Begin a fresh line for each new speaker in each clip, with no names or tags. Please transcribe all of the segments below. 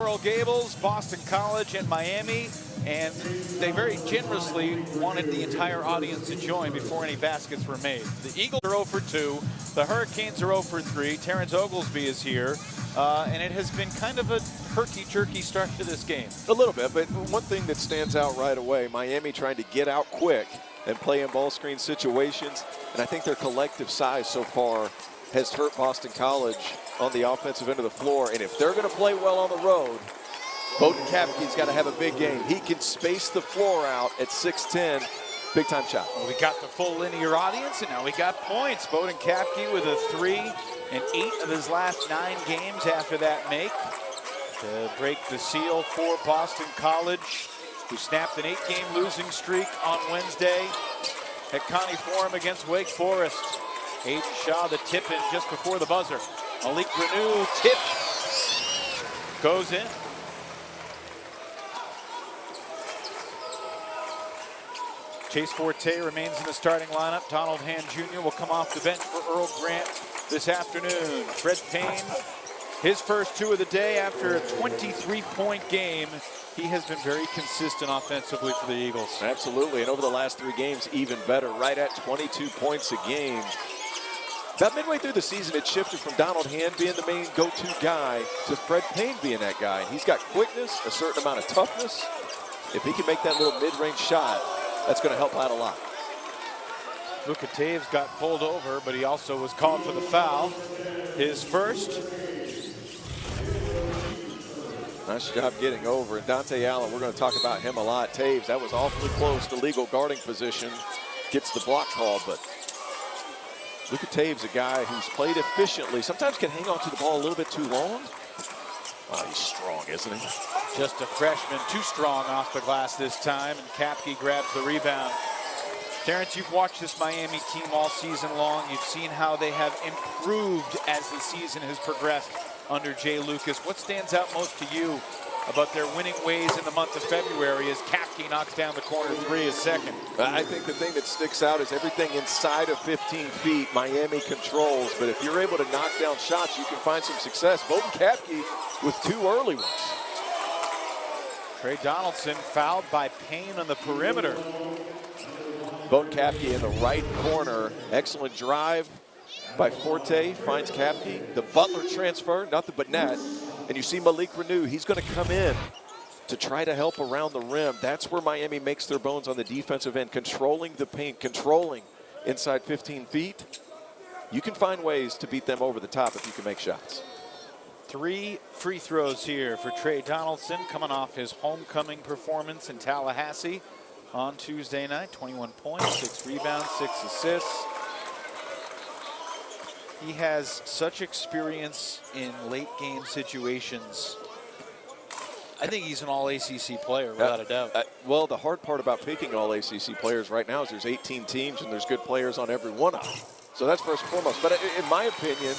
Coral Gables, Boston College, and Miami, and they very generously wanted the entire audience to join before any baskets were made. The Eagles are 0 for 2, the Hurricanes are 0 for 3, Terrence Oglesby is here, and it has been kind of a herky-jerky start to this game.
A little bit, but one thing that stands out right away, Miami trying to get out quick and play in ball screen situations, and I think their collective size so far has hurt Boston College on the offensive end of the floor. And if they're going to play well on the road, Boden Kapke's got to have a big game. He can space the floor out at 6'10", big-time shot.
Well, we got the full linear audience, and now we got points. Boden Kapke with a 3 in 8 of his last 9 games after that make to break the seal for Boston College, who snapped an 8-game losing streak on Wednesday at Connie Forum against Wake Forest. Aiden Shaw, the tip in just before the buzzer. Malik Renew, tip, goes in. Chase Forte remains in the starting lineup. Donald Hand Jr. will come off the bench for Earl Grant this afternoon. Fred Payne, his first 2 of the day after a 23-point game. He has been very consistent offensively for the Eagles.
Absolutely, and over the last 3 games, even better, right at 22 points a game. About midway through the season, it shifted from Donald Hand being the main go-to guy to Fred Payne being that guy. And he's got quickness, a certain amount of toughness. If he can make that little mid-range shot, that's going to help out a lot.
Luka Taves got pulled over, but he also was called for the foul. His first.
Nice job getting over. And Dante Allen, we're going to talk about him a lot. Taves, that was awfully close to legal guarding position. Gets the block call, but Luka Taves, a guy who's played efficiently, sometimes can hang on to the ball a little bit too long. Wow, he's strong, isn't he?
Just a freshman, too strong off the glass this time, and Kapke grabs the rebound. Terrence, you've watched this Miami team all season long. You've seen how they have improved as the season has progressed under Jay Lucas. What stands out most to you about their winning ways in the month of February as Kapke knocks down the corner 3 a second?
I think the thing that sticks out is everything inside of 15 feet Miami controls, but if you're able to knock down shots, you can find some success. Boden Kapke with 2 early ones.
Tre Donaldson fouled by Payne on the perimeter.
Boden Kapke in the right corner. Excellent drive by Forte, finds Kapke. The Butler transfer, nothing but net. And you see Malik Renew, he's going to come in to try to help around the rim. That's where Miami makes their bones on the defensive end, controlling the paint, controlling inside 15 feet. You can find ways to beat them over the top if you can make shots.
3 free throws here for Tre Donaldson, coming off his homecoming performance in Tallahassee on Tuesday night. 21 points, 6 rebounds, 6 assists. He has such experience in late game situations. I think he's an all-ACC player, without a doubt.
Well, the hard part about picking all-ACC players right now is there's 18 teams and there's good players on every one of them. So that's first and foremost. But in my opinion,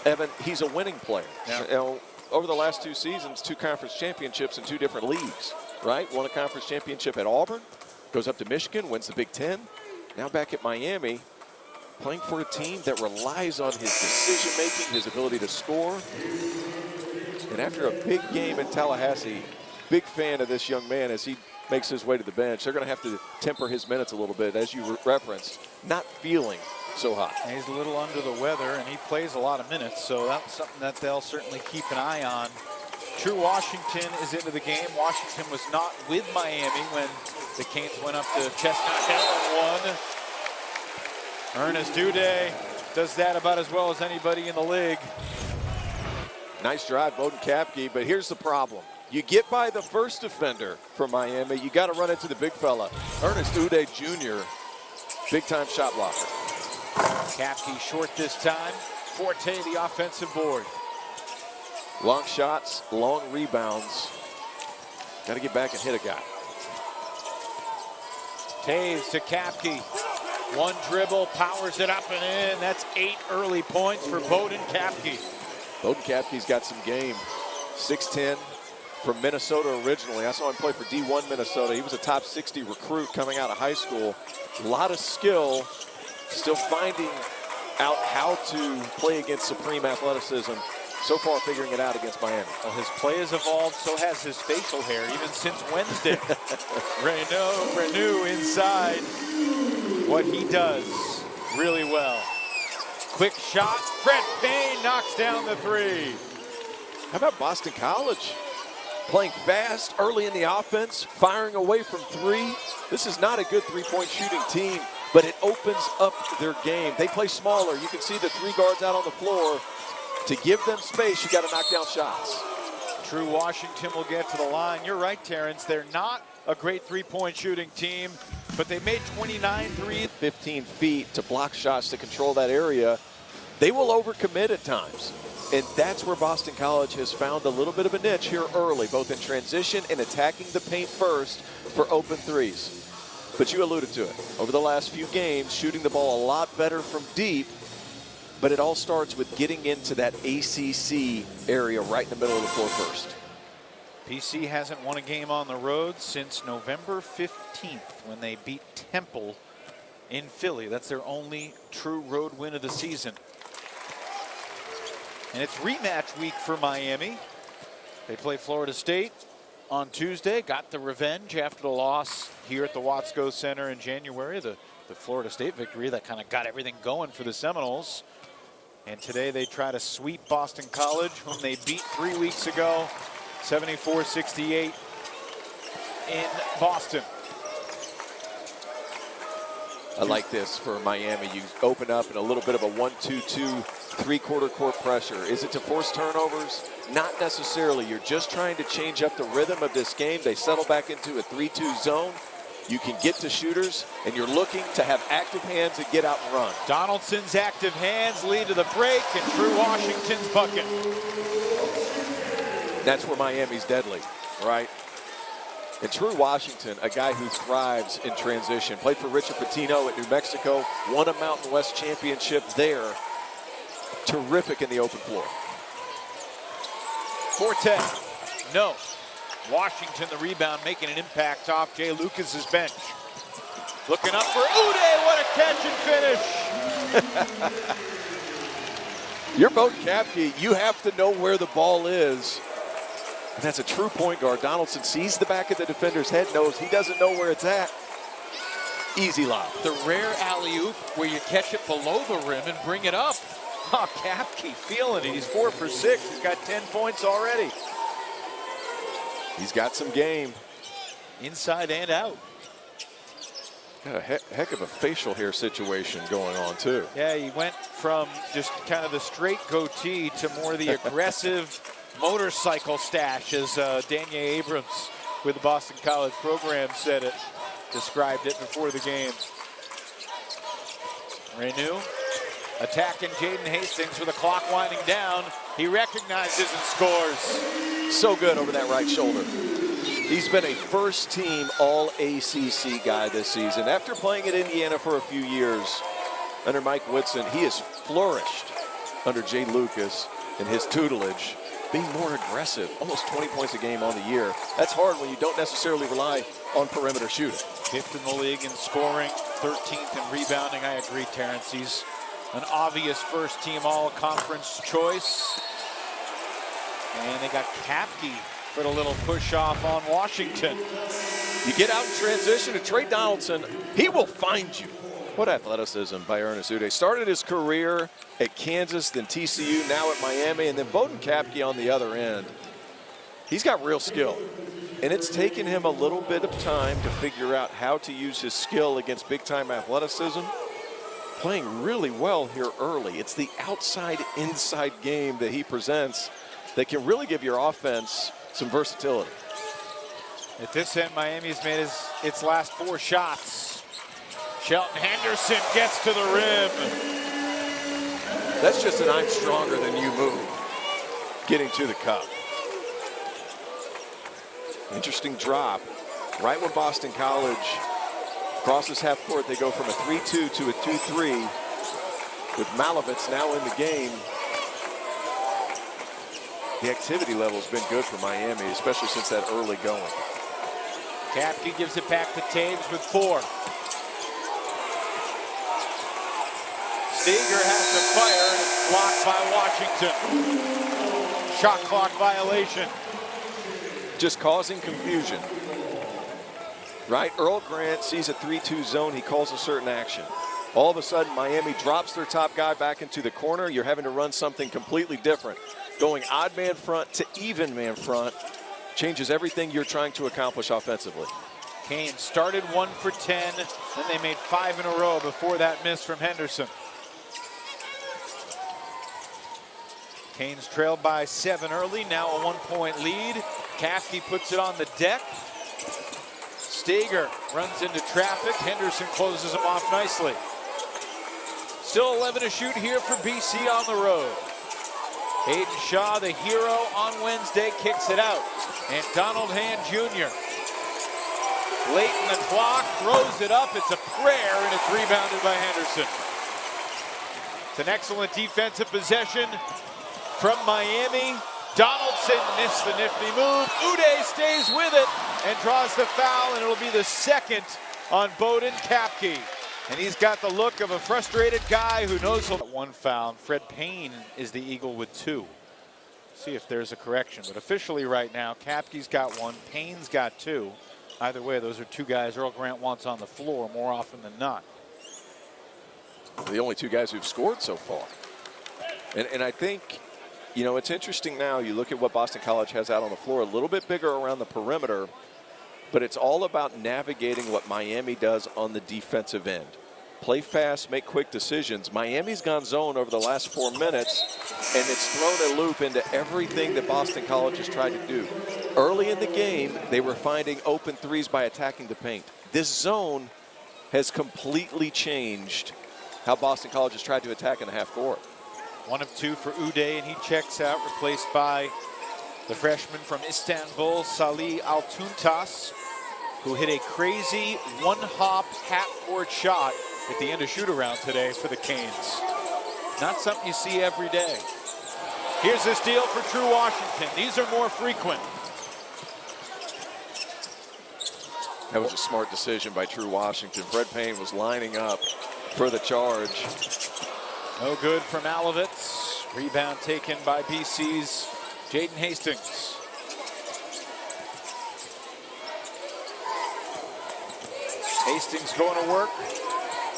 Evan, he's a winning player.
Yeah.
You know, over the last 2 seasons, 2 conference championships in 2 different leagues, right? Won a conference championship at Auburn, goes up to Michigan, wins the Big Ten. Now back at Miami, playing for a team that relies on his decision-making, his ability to score. And after a big game in Tallahassee, big fan of this young man as he makes his way to the bench. They're going to have to temper his minutes a little bit, as you referenced, not feeling so hot.
And he's a little under the weather, and he plays a lot of minutes, so that's something that they'll certainly keep an eye on. Tru Washington is into the game. Washington was not with Miami when the Canes went up to Chestnut Hill and won. Ernest Uday does that about as well as anybody in the league.
Nice drive, Boden Kapke, but here's the problem. You get by the first defender from Miami, you got to run into the big fella. Ernest Uday Jr., big-time shot blocker.
Kapke short this time. Forte, the offensive board.
Long shots, long rebounds. Got to get back and hit a guy.
Taves to Kapke. 1 dribble, powers it up and in. That's 8 early points for Boden Kapke.
Boden Kapke's got some game. 6'10", from Minnesota originally. I saw him play for D1 Minnesota. He was a top 60 recruit coming out of high school. A lot of skill, still finding out how to play against supreme athleticism so far figuring it out against Miami.
Well, his play has evolved, so has his facial hair, even since Wednesday. Renew inside. What he does really well. Quick shot. Fred Payne knocks down the three.
How about Boston College? Playing fast early in the offense, firing away from three. This is not a good three-point shooting team, but it opens up their game. They play smaller. You can see the three guards out on the floor. To give them space, you got to knock down shots.
Tru Washington will get to the line. You're right, Terrence. They're not a great three-point shooting team, but they made 29 threes.
15 feet to block shots to control that area. They will overcommit at times. And that's where Boston College has found a little bit of a niche here early, both in transition and attacking the paint first for open threes. But you alluded to it. Over the last few games, shooting the ball a lot better from deep, but it all starts with getting into that ACC area right in the middle of the floor first.
PC hasn't won a game on the road since November 15th when they beat Temple in Philly. That's their only true road win of the season. And it's rematch week for Miami. They play Florida State on Tuesday. Got the revenge after the loss here at the Watsco Center in January. The Florida State victory that kind of got everything going for the Seminoles. And today they try to sweep Boston College, whom they beat 3 weeks ago, 74-68 in Boston.
I like this for Miami. You open up in a little bit of a 1-2-2, three-quarter court pressure. Is it to force turnovers? Not necessarily. You're just trying to change up the rhythm of this game. They settle back into a 3-2 zone. You can get to shooters, and you're looking to have active hands and get out and run.
Donaldson's active hands lead to the break, and Tru Washington's bucket.
That's where Miami's deadly, right? And Tru Washington, a guy who thrives in transition, played for Richard Pitino at New Mexico, won a Mountain West championship there. Terrific in the open floor.
Forte, no. Washington, the rebound, making an impact off Jay Lucas's bench. Looking up for Uday, what a catch and finish.
You're Boden Kapke, you have to know where the ball is. And that's a true point guard. Donaldson sees the back of the defender's head, knows he doesn't know where it's at. Easy lob.
The rare alley-oop where you catch it below the rim and bring it up. Oh, Kapke feeling it. He's 4 for 6. He's got 10 points already.
He's got some game.
Inside and out.
Got a heck of a facial hair situation going on, too.
Yeah, he went from just kind of the straight goatee to more the aggressive motorcycle stash, as Danya Abrams with the Boston College program described it before the game. Renew attacking Jaden Hastings with the clock winding down. He recognizes and scores.
So good over that right shoulder. He's been a first-team All-ACC guy this season. After playing at Indiana for a few years under Mike Whitson, he has flourished under Jay Lucas and his tutelage, being more aggressive, almost 20 points a game on the year. That's hard when you don't necessarily rely on perimeter shooting. 5th
in the league in scoring, 13th in rebounding. I agree, Terrence. He's an obvious first-team all-conference choice. And they got Kapke for the little push-off on Washington.
You get out in transition to Tre Donaldson, he will find you. What athleticism by Ernest Uday. Started his career at Kansas, then TCU, now at Miami, and then Boden Kapke on the other end. He's got real skill. And it's taken him a little bit of time to figure out how to use his skill against big-time athleticism. Playing really well here early. It's the outside-inside game that he presents that can really give your offense some versatility.
At this end, Miami's made its last 4 shots. Shelton Henderson gets to the rim.
That's just an I'm stronger than you move, getting to the cup. Interesting drop. Right when Boston College crosses half court, they go from a 3-2 to a 2-3 with Malovitz now in the game. The activity level's been good for Miami, especially since that early going.
Kapke gives it back to Taves with 4. Steger has to fire, and it's blocked by Washington. shot clock violation.
Just causing confusion. Right? Earl Grant sees a 3-2 zone. He calls a certain action. All of a sudden, Miami drops their top guy back into the corner. You're having to run something completely different. Going odd man front to even man front changes everything you're trying to accomplish offensively.
Kane started 1 for 10, then they made 5 in a row before that miss from Henderson. Canes trailed by 7 early, now a 1-point lead. Kapke puts it on the deck. Stager runs into traffic. Henderson closes him off nicely. Still 11 to shoot here for BC on the road. Hayden Shaw, the hero on Wednesday, kicks it out. And Donald Hand Jr. late in the clock, throws it up. It's a prayer, and it's rebounded by Henderson. It's an excellent defensive possession from Miami. Donaldson missed the nifty move. Uday stays with it and draws the foul, and it'll be the second on Boden Kapke. And he's got the look of a frustrated guy who knows he'll... One foul. Fred Payne is the Eagle with 2. See if there's a correction. But officially right now, Kapke's got 1, Payne's got 2. Either way, those are 2 guys Earl Grant wants on the floor more often than not.
The only 2 guys who've scored so far. And I think, you know, it's interesting now. You look at what Boston College has out on the floor, a little bit bigger around the perimeter, but it's all about navigating what Miami does on the defensive end. Play fast, make quick decisions. Miami's gone zone over the last 4 minutes, and it's thrown a loop into everything that Boston College has tried to do. Early in the game, they were finding open threes by attacking the paint. This zone has completely changed how Boston College has tried to attack in the half court.
1 of 2 for Uday, and he checks out, replaced by the freshman from Istanbul, Salih Altuntas, who hit a crazy one-hop half-court shot at the end of shoot-around today for the Canes. Not something you see every day. Here's the steal for Tru Washington. These are more frequent.
That was a smart decision by Tru Washington. Fred Payne was lining up for the charge.
No good from Alovitz. Rebound taken by BC's Jaden Hastings. Hastings going to work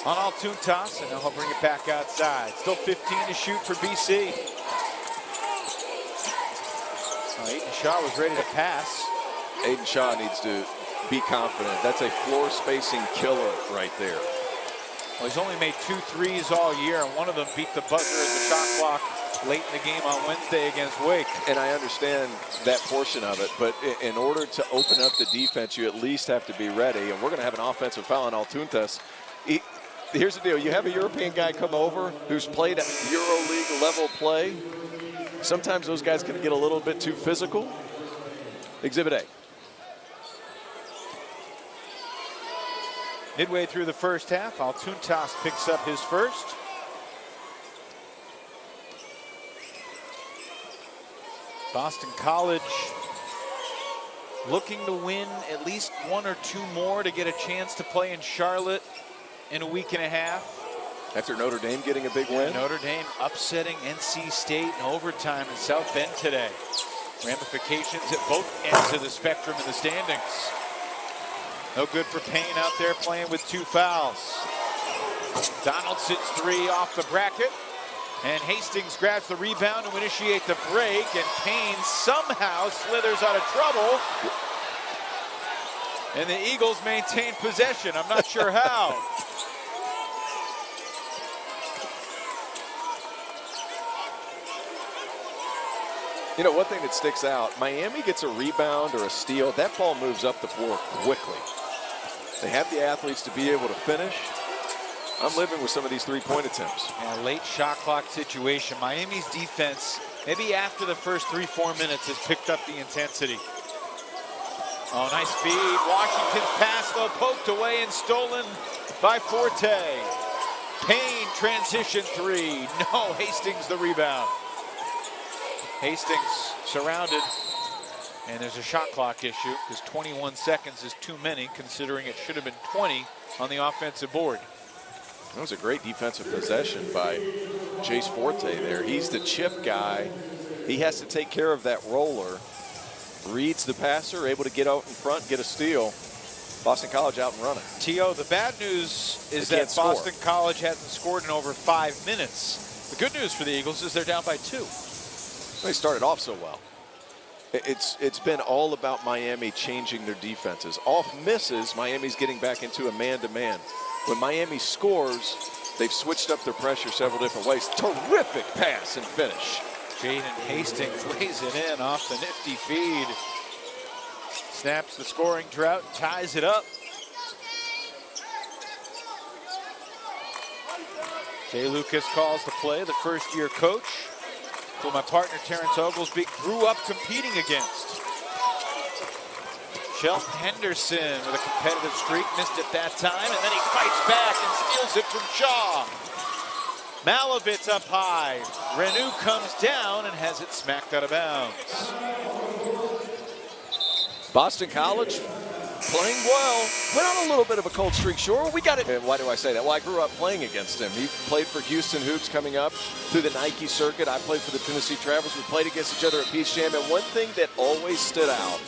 on Altuntas, and now he'll bring it back outside. Still 15 to shoot for BC. Aiden Shaw was ready to pass.
Aiden Shaw needs to be confident. That's a floor spacing killer right there.
Well, he's only made 2 threes all year, and one of them beat the buzzer at the shot clock late in the game on Wednesday against Wake.
And I understand that portion of it, but in order to open up the defense, you at least have to be ready. And we're going to have an offensive foul on Altuntas. Here's the deal. You have a European guy come over who's played at EuroLeague level play. Sometimes those guys can get a little bit too physical. Exhibit A.
Midway through the first half, Altuntas picks up his first. Boston College looking to win at least 1 or 2 more to get a chance to play in Charlotte in a week and a half.
After Notre Dame getting a big win.
Notre Dame upsetting NC State in overtime in South Bend today. Ramifications at both ends of the spectrum in the standings. No good for Payne out there playing with 2 fouls. Donaldson's 3 off the bracket. And Hastings grabs the rebound to initiate the break. And Payne somehow slithers out of trouble. And the Eagles maintain possession. I'm not sure how.
You know, one thing that sticks out, Miami gets a rebound or a steal. That ball moves up the floor quickly. They have the athletes to be able to finish. I'm living with some of these 3-point attempts.
And a late shot clock situation. Miami's defense, maybe after the first 3-4 minutes, has picked up the intensity. Oh, nice feed. Washington's pass, though, poked away and stolen by Forte. Payne, transition 3. No, Hastings the rebound. Hastings surrounded. And there's a shot clock issue because 21 seconds is too many, considering it should have been 20 on the offensive board.
That was a great defensive possession by Jace Forte there. He's the chip guy He has to take care of that roller. Reads the passer, able to get out in front, get a steal. Boston College out and running.
T.O., the bad news is that Boston College hasn't scored in over 5 minutes. The good news for the Eagles is they're down by 2.
They started off so well. It's been all about Miami changing their defenses. Off misses, Miami's getting back into a man-to-man. When Miami scores, they've switched up their pressure several different ways. Terrific pass and finish.
Jaden Hastings lays it in off the nifty feed. Snaps the scoring drought, ties it up. Jay Lucas calls the play, the first-year coach, who my partner Terrence Oglesby grew up competing against. Shelton Henderson with a competitive streak, missed it that time, and then he fights back and steals it from Shaw. Malovitz up high. Renew comes down and has it smacked out of bounds.
Boston College playing well. Went on a little bit of a cold streak, sure. We got it. And why do I say that? Well, I grew up playing against him. He played for Houston Hoops coming up through the Nike circuit. I played for the Tennessee Travelers. We played against each other at Peach Jam. And one thing that always stood out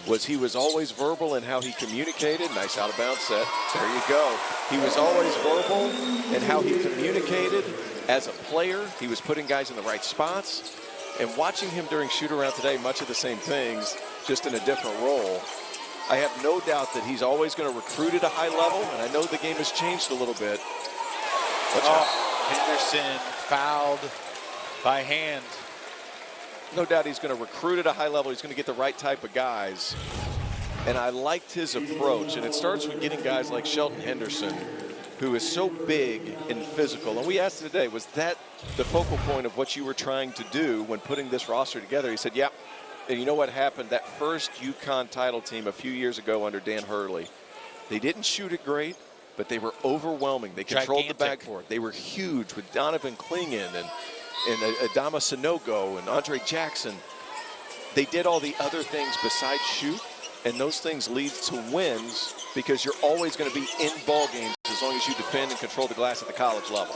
was he was always verbal in how he communicated. Nice out of bounds set. There you go. He was always verbal in how he communicated as a player. He was putting guys in the right spots. And watching him during shoot-around today, much of the same things, just in a different role. I have no doubt that he's always going to recruit at a high level, and I know the game has changed a little bit.
Henderson fouled by hand.
No doubt he's going to recruit at a high level. He's going to get the right type of guys. And I liked his approach, and it starts with getting guys like Shelton Henderson, who is so big and physical. And we asked him today, was that the focal point of what you were trying to do when putting this roster together? He said, yeah. And you know what happened? That first UConn title team a few years ago under Dan Hurley, they didn't shoot it great, but they were overwhelming. They controlled the backcourt. They were huge with Donovan Clingan and Adama Sanogo and Andre Jackson. They did all the other things besides shoot, and those things lead to wins because you're always going to be in ball games as long as you defend and control the glass at the college level.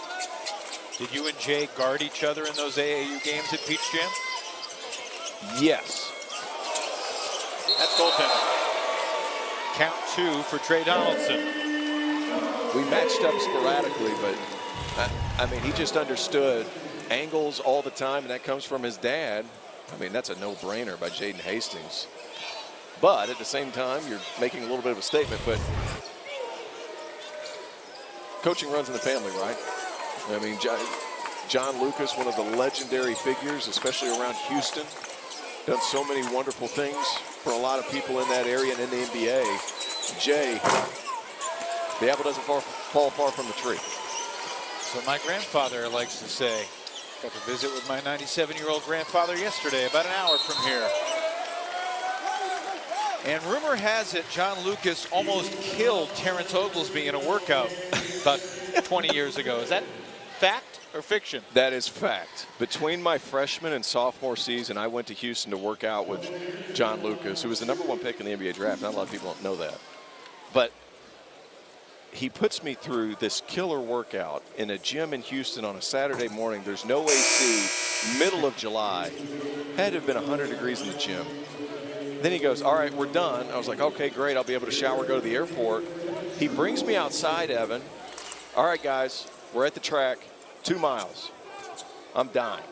Did you and Jay guard each other in those AAU games at Peach Jam?
Yes.
That's goaltender. Count 2 for Tre Donaldson.
We matched up sporadically, but I mean, he just understood angles all the time, and that comes from his dad. I mean, that's a no-brainer by Jaden Hastings. But at the same time, you're making a little bit of a statement, but coaching runs in the family, right? I mean, John Lucas, one of the legendary figures, especially around Houston, done so many wonderful things for a lot of people in that area and in the NBA. Jay, the apple doesn't fall far from the tree.
So my grandfather likes to say, got to visit with my 97-year-old grandfather yesterday, about an hour from here. And rumor has it John Lucas almost killed Terrence Oglesby in a workout about 20 years ago. Is that fact or fiction?
That is fact. Between my freshman and sophomore season, I went to Houston to work out with John Lucas, who was the #1 pick in the NBA draft. Not a lot of people don't know that. But he puts me through this killer workout in a gym in Houston on a Saturday morning. There's no AC, middle of July. Had to have been 100 degrees in the gym. Then he goes, all right, we're done. I was like, okay, great. I'll be able to shower, go to the airport. He brings me outside, Evan. All right, guys, we're at the track, 2 miles. I'm dying.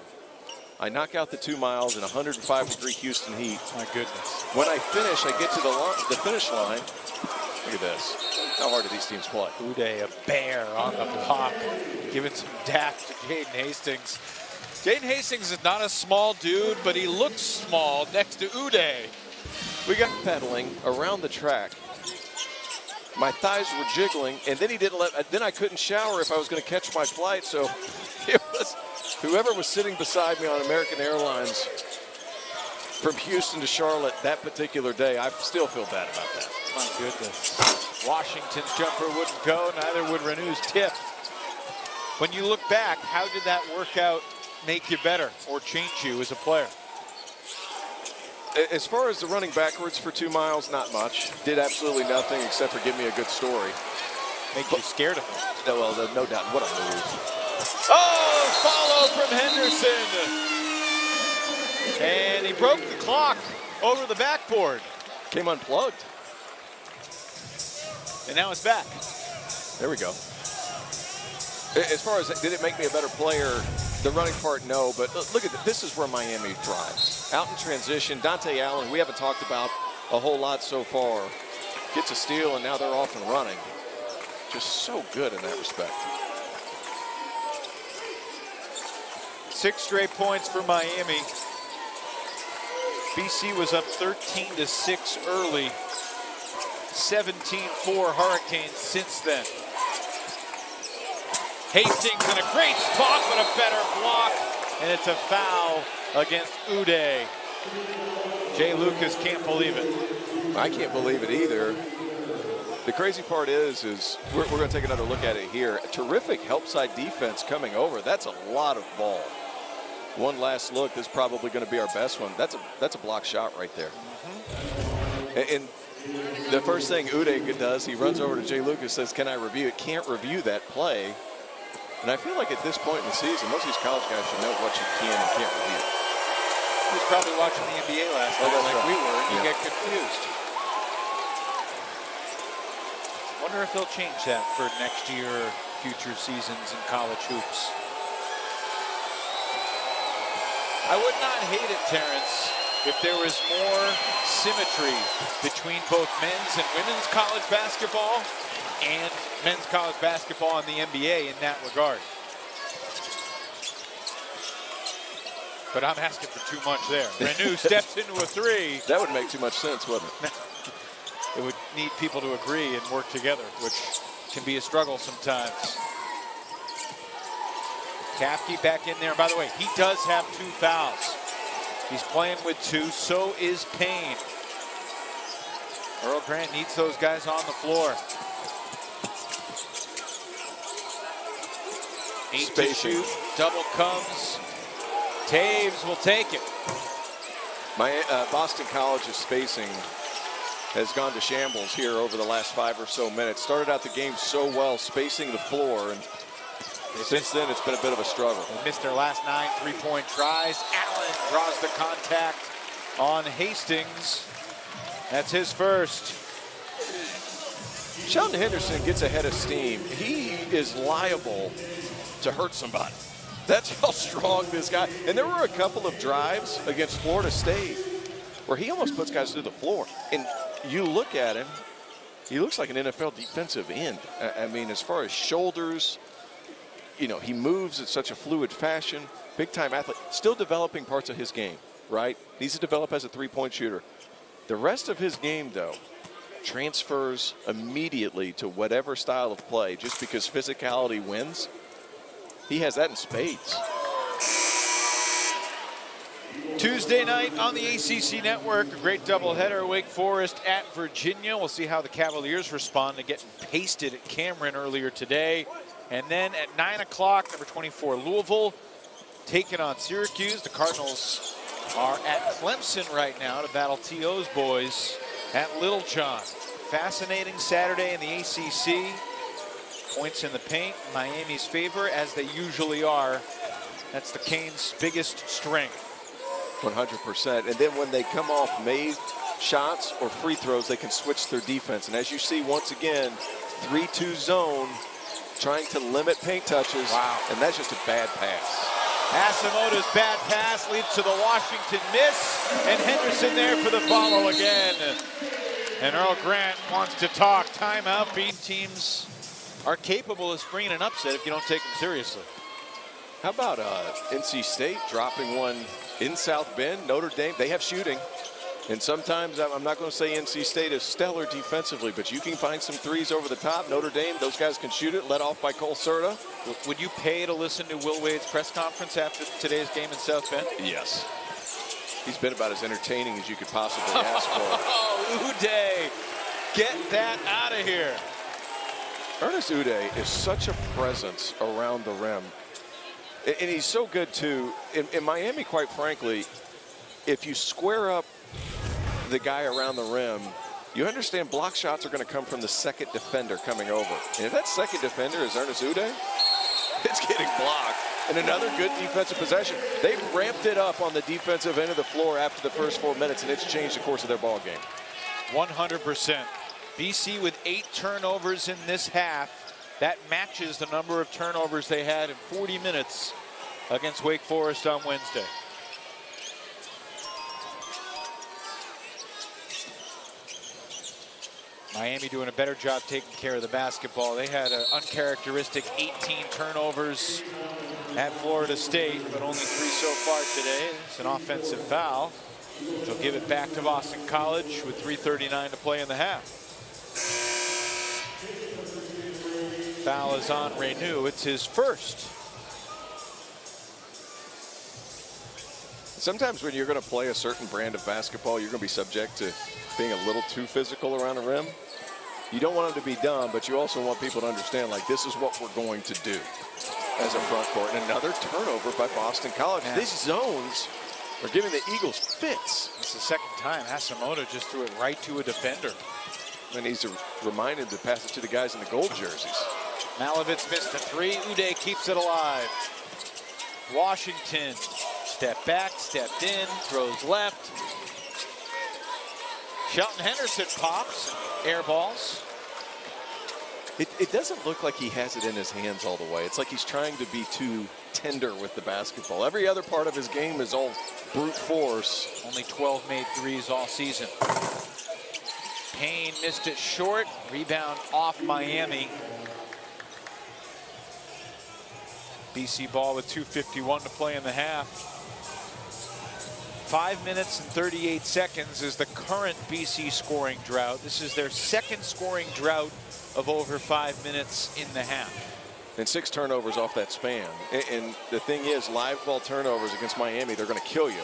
I knock out the 2 miles in 105-degree Houston heat.
My goodness.
When I finish, I get to the finish line. Look at this. How hard do these teams play?
Uday, a bear on the block, giving some daps to Jaden Hastings. Jaden Hastings is not a small dude, but he looks small next to Uday.
We got pedaling around the track. My thighs were jiggling, and then then I couldn't shower if I was going to catch my flight. So it was whoever was sitting beside me on American Airlines from Houston to Charlotte that particular day. I still feel bad about that.
My goodness. Washington's jumper wouldn't go, neither would Renew's tip. When you look back, how did that workout make you better or change you as a player?
As far as the running backwards for 2 miles, not much. Did absolutely nothing except for give me a good story.
Make you scared of him.
No, well, no doubt. What a move.
Oh, follow from Henderson. And he broke the clock over the backboard.
Came unplugged.
And now it's back.
There we go. As far as, did it make me a better player? The running part, no, but look at this. This is where Miami thrives. Out in transition, Dante Allen, we haven't talked about a whole lot so far, gets a steal, and now they're off and running. Just so good in that respect.
6 straight points for Miami. BC was up 13-6 early. 17-4 Hurricanes since then. Hastings in a great spot, but a better block. And it's a foul against Uday. Jay Lucas can't believe it.
I can't believe it either. The crazy part is we're going to take another look at it here. A terrific help side defense coming over. That's a lot of ball. One last look. This is probably going to be our best one. That's a block shot right there. And the first thing Uday does, he runs over to Jay Lucas, says, "Can I review it?" Can't review that play. And I feel like at this point in the season, most of these college guys should know what you can and can't review.
He was probably watching the NBA last night like we were, and you get confused. Wonder if they'll change that for next year, future seasons in college hoops. I would not hate it, Terrence, if there was more symmetry between both men's and women's college basketball and men's college basketball in the NBA in that regard. But I'm asking for too much there. Renew steps into a 3.
That would make too much sense, wouldn't it?
It would need people to agree and work together, which can be a struggle sometimes. Kapke back in there. By the way, he does have 2 fouls. He's playing with 2, so is Payne. Earl Grant needs those guys on the floor. 8 to shoot, double comes. Taves will take it.
My Boston College's spacing has gone to shambles here over the last 5 or so minutes. Started out the game so well, spacing the floor, and since then it's been a bit of a struggle.
They missed their last 9 3-point tries. Allen draws the contact on Hastings. That's his first.
Sheldon Henderson gets ahead of steam. He is liable to hurt somebody. That's how strong this guy. And there were a couple of drives against Florida State where he almost puts guys through the floor. And you look at him, he looks like an NFL defensive end. I mean, as far as shoulders, you know, he moves in such a fluid fashion. Big-time athlete. Still developing parts of his game, right? Needs to develop as a 3-point shooter. The rest of his game, though, transfers immediately to whatever style of play just because physicality wins. He has that in spades.
Tuesday night on the ACC network, a great doubleheader. Wake Forest at Virginia. We'll see how the Cavaliers respond to getting pasted at Cameron earlier today. And then at 9 o'clock, number 24, Louisville, taking on Syracuse. The Cardinals are at Clemson right now to battle T.O.'s boys at Littlejohn. Fascinating Saturday in the ACC. Points in the paint, Miami's favor, as they usually are. That's the Canes' biggest strength.
100%. And then when they come off made shots or free throws, they can switch their defense. And as you see, once again, 3-2 zone, trying to limit paint touches.
Wow.
And that's just a bad pass.
Asamoah's bad pass leads to the Washington miss. And Henderson there for the follow again. And Earl Grant wants to talk. Timeout. Beat teams are capable of springing an upset if you don't take them seriously.
How about NC State dropping one in South Bend? Notre Dame, they have shooting. And sometimes, I'm not going to say NC State is stellar defensively, but you can find some threes over the top. Notre Dame, those guys can shoot it, led off by Cole Serta.
Would you pay to listen to Will Wade's press conference after today's game in South Bend?
Yes. He's been about as entertaining as you could possibly ask for.
Oh, Uday, get that out of here.
Ernest Uday is such a presence around the rim. And he's so good, too. In Miami, quite frankly, if you square up the guy around the rim, you understand block shots are going to come from the second defender coming over. And if that second defender is Ernest Uday, it's getting blocked. And another good defensive possession. They've ramped it up on the defensive end of the floor after the first 4 minutes, and it's changed the course of their ball game.
100%. BC with 8 turnovers in this half. That matches the number of turnovers they had in 40 minutes against Wake Forest on Wednesday. Miami doing a better job taking care of the basketball. They had an uncharacteristic 18 turnovers at Florida State, but only 3 so far today. It's an offensive foul. They'll give it back to Boston College with 3:39 to play in the half. Foul is on Renew. It's his first.
Sometimes when you're going to play a certain brand of basketball, you're going to be subject to being a little too physical around the rim. You don't want them to be done, but you also want people to understand, like, this is what we're going to do as a front court. And another turnover by Boston College.
Man.
These zones are giving the Eagles fits.
It's the second time Hasimoto just threw it right to a defender.
And he's reminded to pass it to the guys in the gold jerseys.
Malovitz missed a 3. Uday keeps it alive. Washington stepped back, stepped in, throws left. Shelton Henderson pops, air balls.
It doesn't look like he has it in his hands all the way. It's like he's trying to be too tender with the basketball. Every other part of his game is all brute force.
Only 12 made threes all season. Payne missed it short. Rebound off Miami. BC ball with 2:51 to play in the half. 5 minutes and 38 seconds is the current BC scoring drought. This is their second scoring drought of over 5 minutes in the half.
And 6 turnovers off that span. And the thing is, live ball turnovers against Miami, they're going to kill you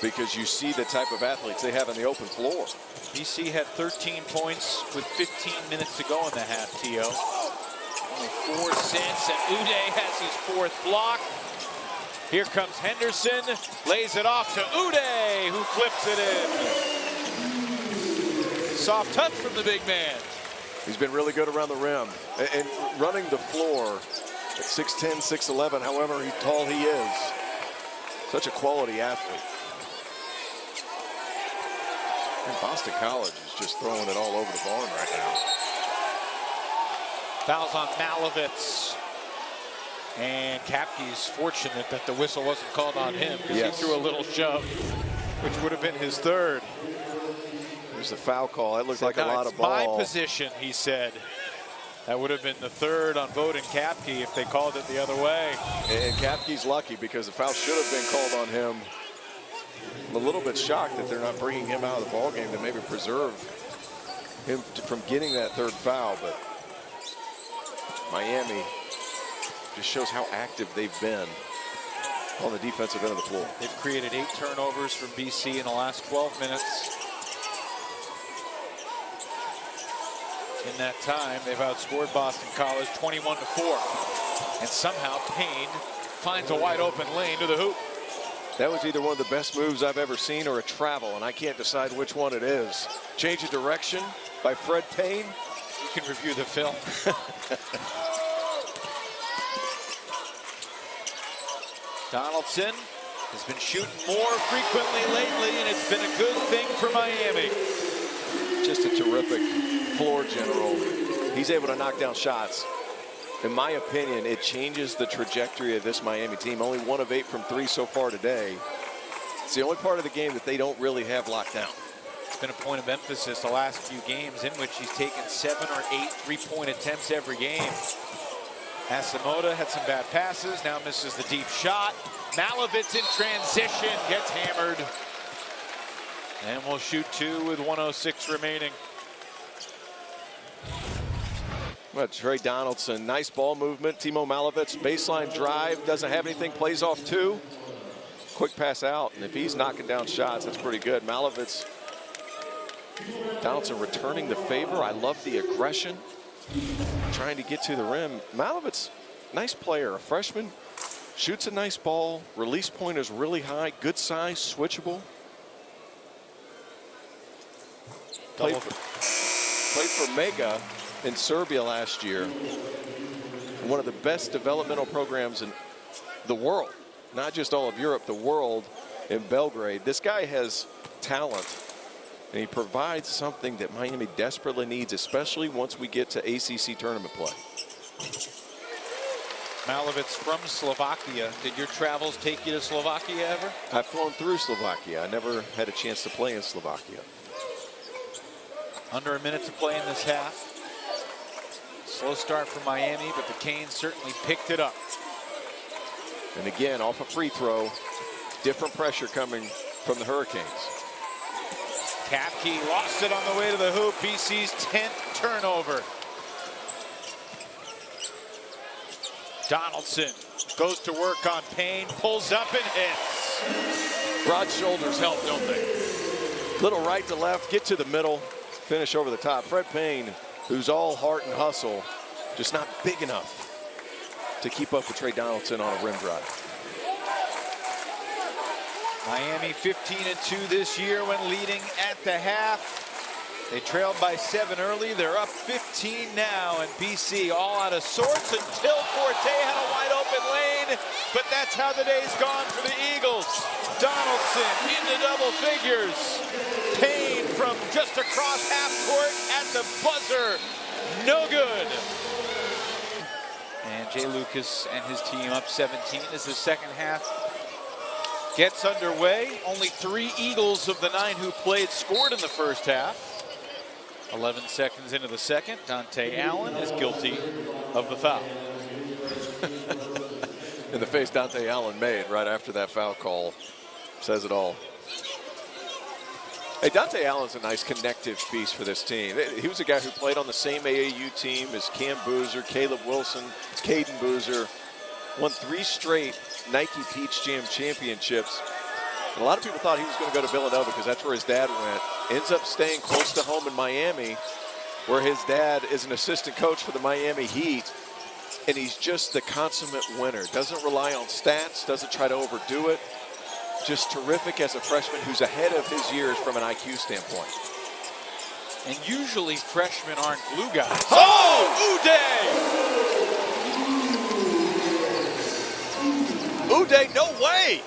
because you see the type of athletes they have on the open floor.
BC had 13 points with 15 minutes to go in the half, T.O. Only 4 since, and Uday has his 4th block. Here comes Henderson, lays it off to Uday, who flips it in. Soft touch from the big man.
He's been really good around the rim and running the floor at 6'10", 6'11", however tall he is. Such a quality athlete. And Boston College is just throwing it all over the barn right now.
Fouls on Malovitz. And Kapke's fortunate that the whistle wasn't called on him because
Yes.
he threw a little shove, which would have been his 3rd.
There's the foul call. That looked like a lot of
My
ball.
position, he said. That would have been the 3rd on Boden Kapke if they called it the other way.
And Kapke's lucky because the foul should have been called on him. I'm a little bit shocked that they're not bringing him out of the ballgame to maybe preserve him from getting that 3rd foul, but Miami just shows how active they've been on the defensive end of the floor.
They've created 8 turnovers from BC in the last 12 minutes. In that time, they've outscored Boston College 21-4. And somehow Payne finds a wide open lane to the hoop.
That was either one of the best moves I've ever seen or a travel, and I can't decide which one it is. Change of direction by Fred Payne.
You can review the film. Donaldson has been shooting more frequently lately, and it's been a good thing for Miami.
Just a terrific floor general. He's able to knock down shots. In my opinion, it changes the trajectory of this Miami team. Only 1 of 8 from 3 so far today. It's the only part of the game that they don't really have locked down.
It's been a point of emphasis the last few games in which he's taken 7 or 8 3-point attempts every game. Hasimoto had some bad passes, now misses the deep shot. Malovitz in transition, gets hammered. And we'll shoot 2 with 1:06 remaining.
Well, Tre Donaldson, nice ball movement. Timo Malovitz, baseline drive, doesn't have anything, plays off 2. Quick pass out, and if he's knocking down shots, that's pretty good. Malovitz, Donaldson returning the favor. I love the aggression, trying to get to the rim. Malovitz, nice player, a freshman, shoots a nice ball. Release point is really high, good size, switchable. Played for Mega in Serbia last year. One of the best developmental programs in the world, not just all of Europe, the world in Belgrade. This guy has talent, and he provides something that Miami desperately needs, especially once we get to ACC tournament play.
Malovic's from Slovakia. Did your travels take you to Slovakia ever?
I've flown through Slovakia. I never had a chance to play in Slovakia.
Under a minute to play in this half. Slow start for Miami, but the Canes certainly picked it up.
And again, off a free throw, different pressure coming from the Hurricanes.
Kapke lost it on the way to the hoop. BC's 10th turnover. Donaldson goes to work on Payne, pulls up and hits.
Broad shoulders help, don't they? Little right to left, get to the middle, finish over the top. Fred Payne, who's all heart and hustle, just not big enough to keep up with Tre Donaldson on a rim drive.
Miami 15-2 this year when leading at the half. They trailed by 7 early. They're up 15 now, and BC all out of sorts until Forte had a wide open lane. But that's how the day's gone for the Eagles. Donaldson into double figures. Payne from just across half court at the buzzer. No good. And Jay Lucas and his team up 17 as the second half gets underway. Only 3 Eagles of the 9 who played scored in the first half. 11 seconds into the second, Dante Allen is guilty of the foul.
And the face Dante Allen made right after that foul call says it all. Hey, Dante Allen's a nice connective piece for this team. He was a guy who played on the same AAU team as Cam Boozer, Caleb Wilson, Caden Boozer. Won 3 straight Nike Peach Jam championships. And a lot of people thought he was going to go to Villanova because that's where his dad went. Ends up staying close to home in Miami, where his dad is an assistant coach for the Miami Heat. And he's just the consummate winner. Doesn't rely on stats, doesn't try to overdo it. Just terrific as a freshman who's ahead of his years from an IQ standpoint.
And usually freshmen aren't glue guys. Oh, Uday!
Uday, no way!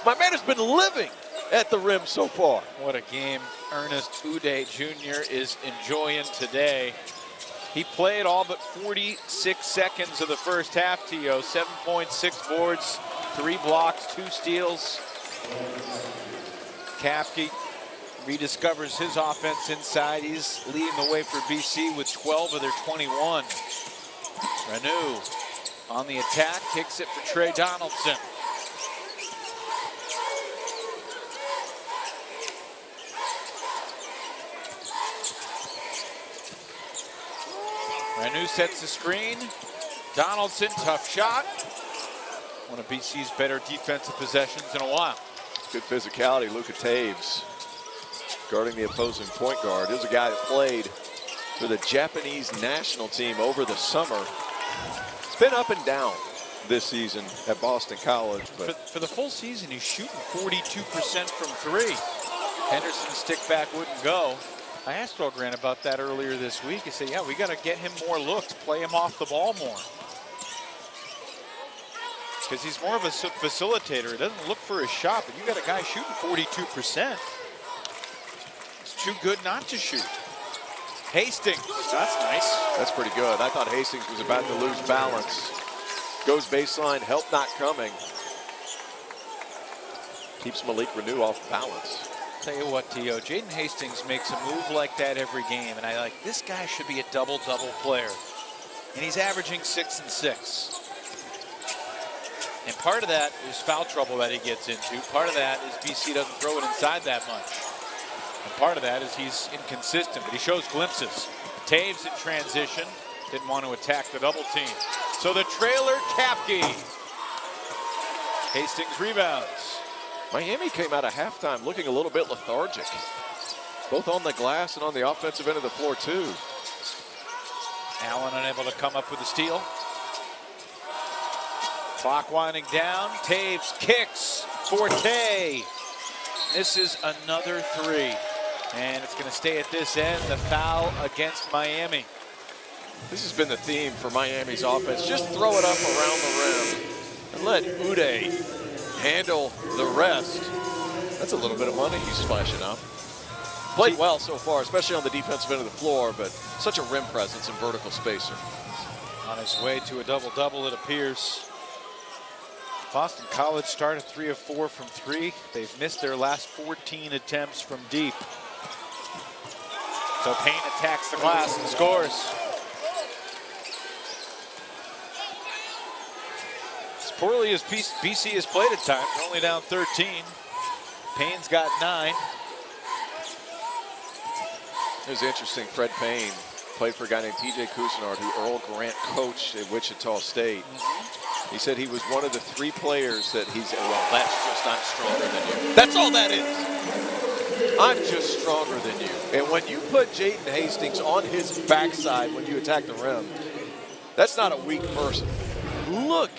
My man has been living at the rim so far.
What a game Ernest Uday Jr. is enjoying today. He played all but 46 seconds of the first half, T.O. 7 points, 6 boards, 3 blocks, 2 steals. Kapke rediscovers his offense inside. He's leading the way for BC with 12 of their 21. Renew on the attack, kicks it for Tre Donaldson. Renew sets the screen. Donaldson, tough shot. One of BC's better defensive possessions in a while.
Good physicality, Luka Taves guarding the opposing point guard. Here's a guy that played for the Japanese national team over the summer. It's been up and down this season at Boston College. But
for the full season, he's shooting 42% from 3. Henderson's stick back wouldn't go. I asked Grant about that earlier this week. He said, yeah, we got to get him more looks, play him off the ball more. Because he's more of a facilitator. He doesn't look for his shot, but you got a guy shooting 42%. It's too good not to shoot. Hastings, that's nice.
That's pretty good. I thought Hastings was about to lose balance. Goes baseline, help not coming. Keeps Malik Renew off balance.
Tell you what, T.O., Jaden Hastings makes a move like that every game, and I like, this guy should be a double-double player. And he's averaging 6 and 6. And part of that is foul trouble that he gets into. Part of that is BC doesn't throw it inside that much. And part of that is he's inconsistent, but he shows glimpses. Taves in transition, didn't want to attack the double team. So the trailer, Kapke. Hastings rebounds.
Miami came out of halftime looking a little bit lethargic, both on the glass and on the offensive end of the floor too.
Allen unable to come up with a steal. Clock winding down. Taves kicks. Forte. This is another 3. And it's going to stay at this end. The foul against Miami.
This has been the theme for Miami's offense. Just throw it up around the rim and let Uday handle the rest. That's a little bit of money he's splashing up. Played well so far, especially on the defensive end of the floor, but such a rim presence and vertical spacer.
On his way to a double-double, it appears. Boston College started 3 of 4 from 3. They've missed their last 14 attempts from deep. So Payne attacks the glass and scores. As poorly as BC has played at times, they're only down 13. Payne's got 9.
It was interesting. Fred Payne played for a guy named P.J. Cousinard, who Earl Grant coached at Wichita State. He said he was one of the 3 players that he's, well, that's just I'm stronger than you. That's all that is. I'm just stronger than you. And when you put Jaden Hastings on his backside when you attack the rim, that's not a weak person. Look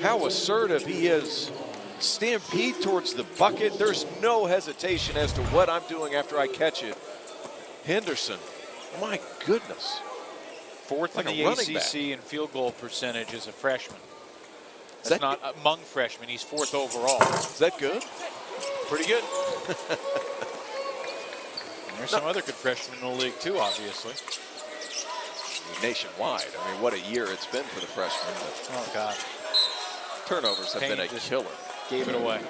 how assertive he is. Stampede towards the bucket. There's no hesitation as to what I'm doing after I catch it. Henderson, my goodness.
4th
Like
in
a
the
running
ACC
back.
in field goal percentage as a freshman.
Is
That's
that
not among freshmen. He's 4th overall.
Is that good?
Pretty good. And there's some other good freshmen in the league too, obviously.
Nationwide. I mean, what a year it's been for the freshmen. But
Oh, God.
turnovers have
Payne
been a
just
killer.
Gave it away.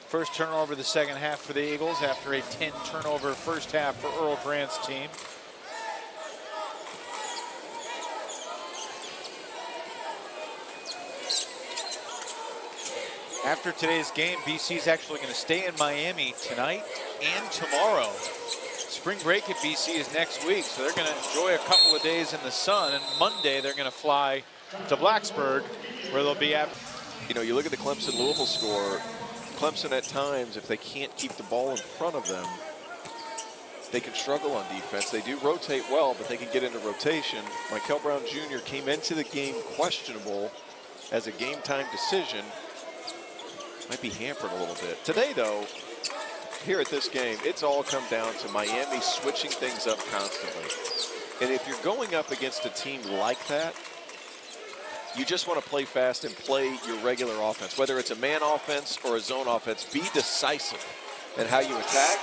First turnover of the second half for the Eagles after a 10-turnover first half for Earl Grant's team. After today's game, BC is actually going to stay in Miami tonight and tomorrow. Spring break at BC is next week, so they're going to enjoy a couple of days in the sun, and Monday they're going to fly to Blacksburg, where they'll be at.
You know, you look at the Clemson-Louisville score. Clemson at times, if they can't keep the ball in front of them, they can struggle on defense. They do rotate well, but they can get into rotation. Michael Brown Jr. came into the game questionable as a game-time decision. Might be hampered a little bit. Today, though, here at this game, it's all come down to Miami switching things up constantly. And if you're going up against a team like that, you just want to play fast and play your regular offense. Whether it's a man offense or a zone offense, be decisive in how you attack.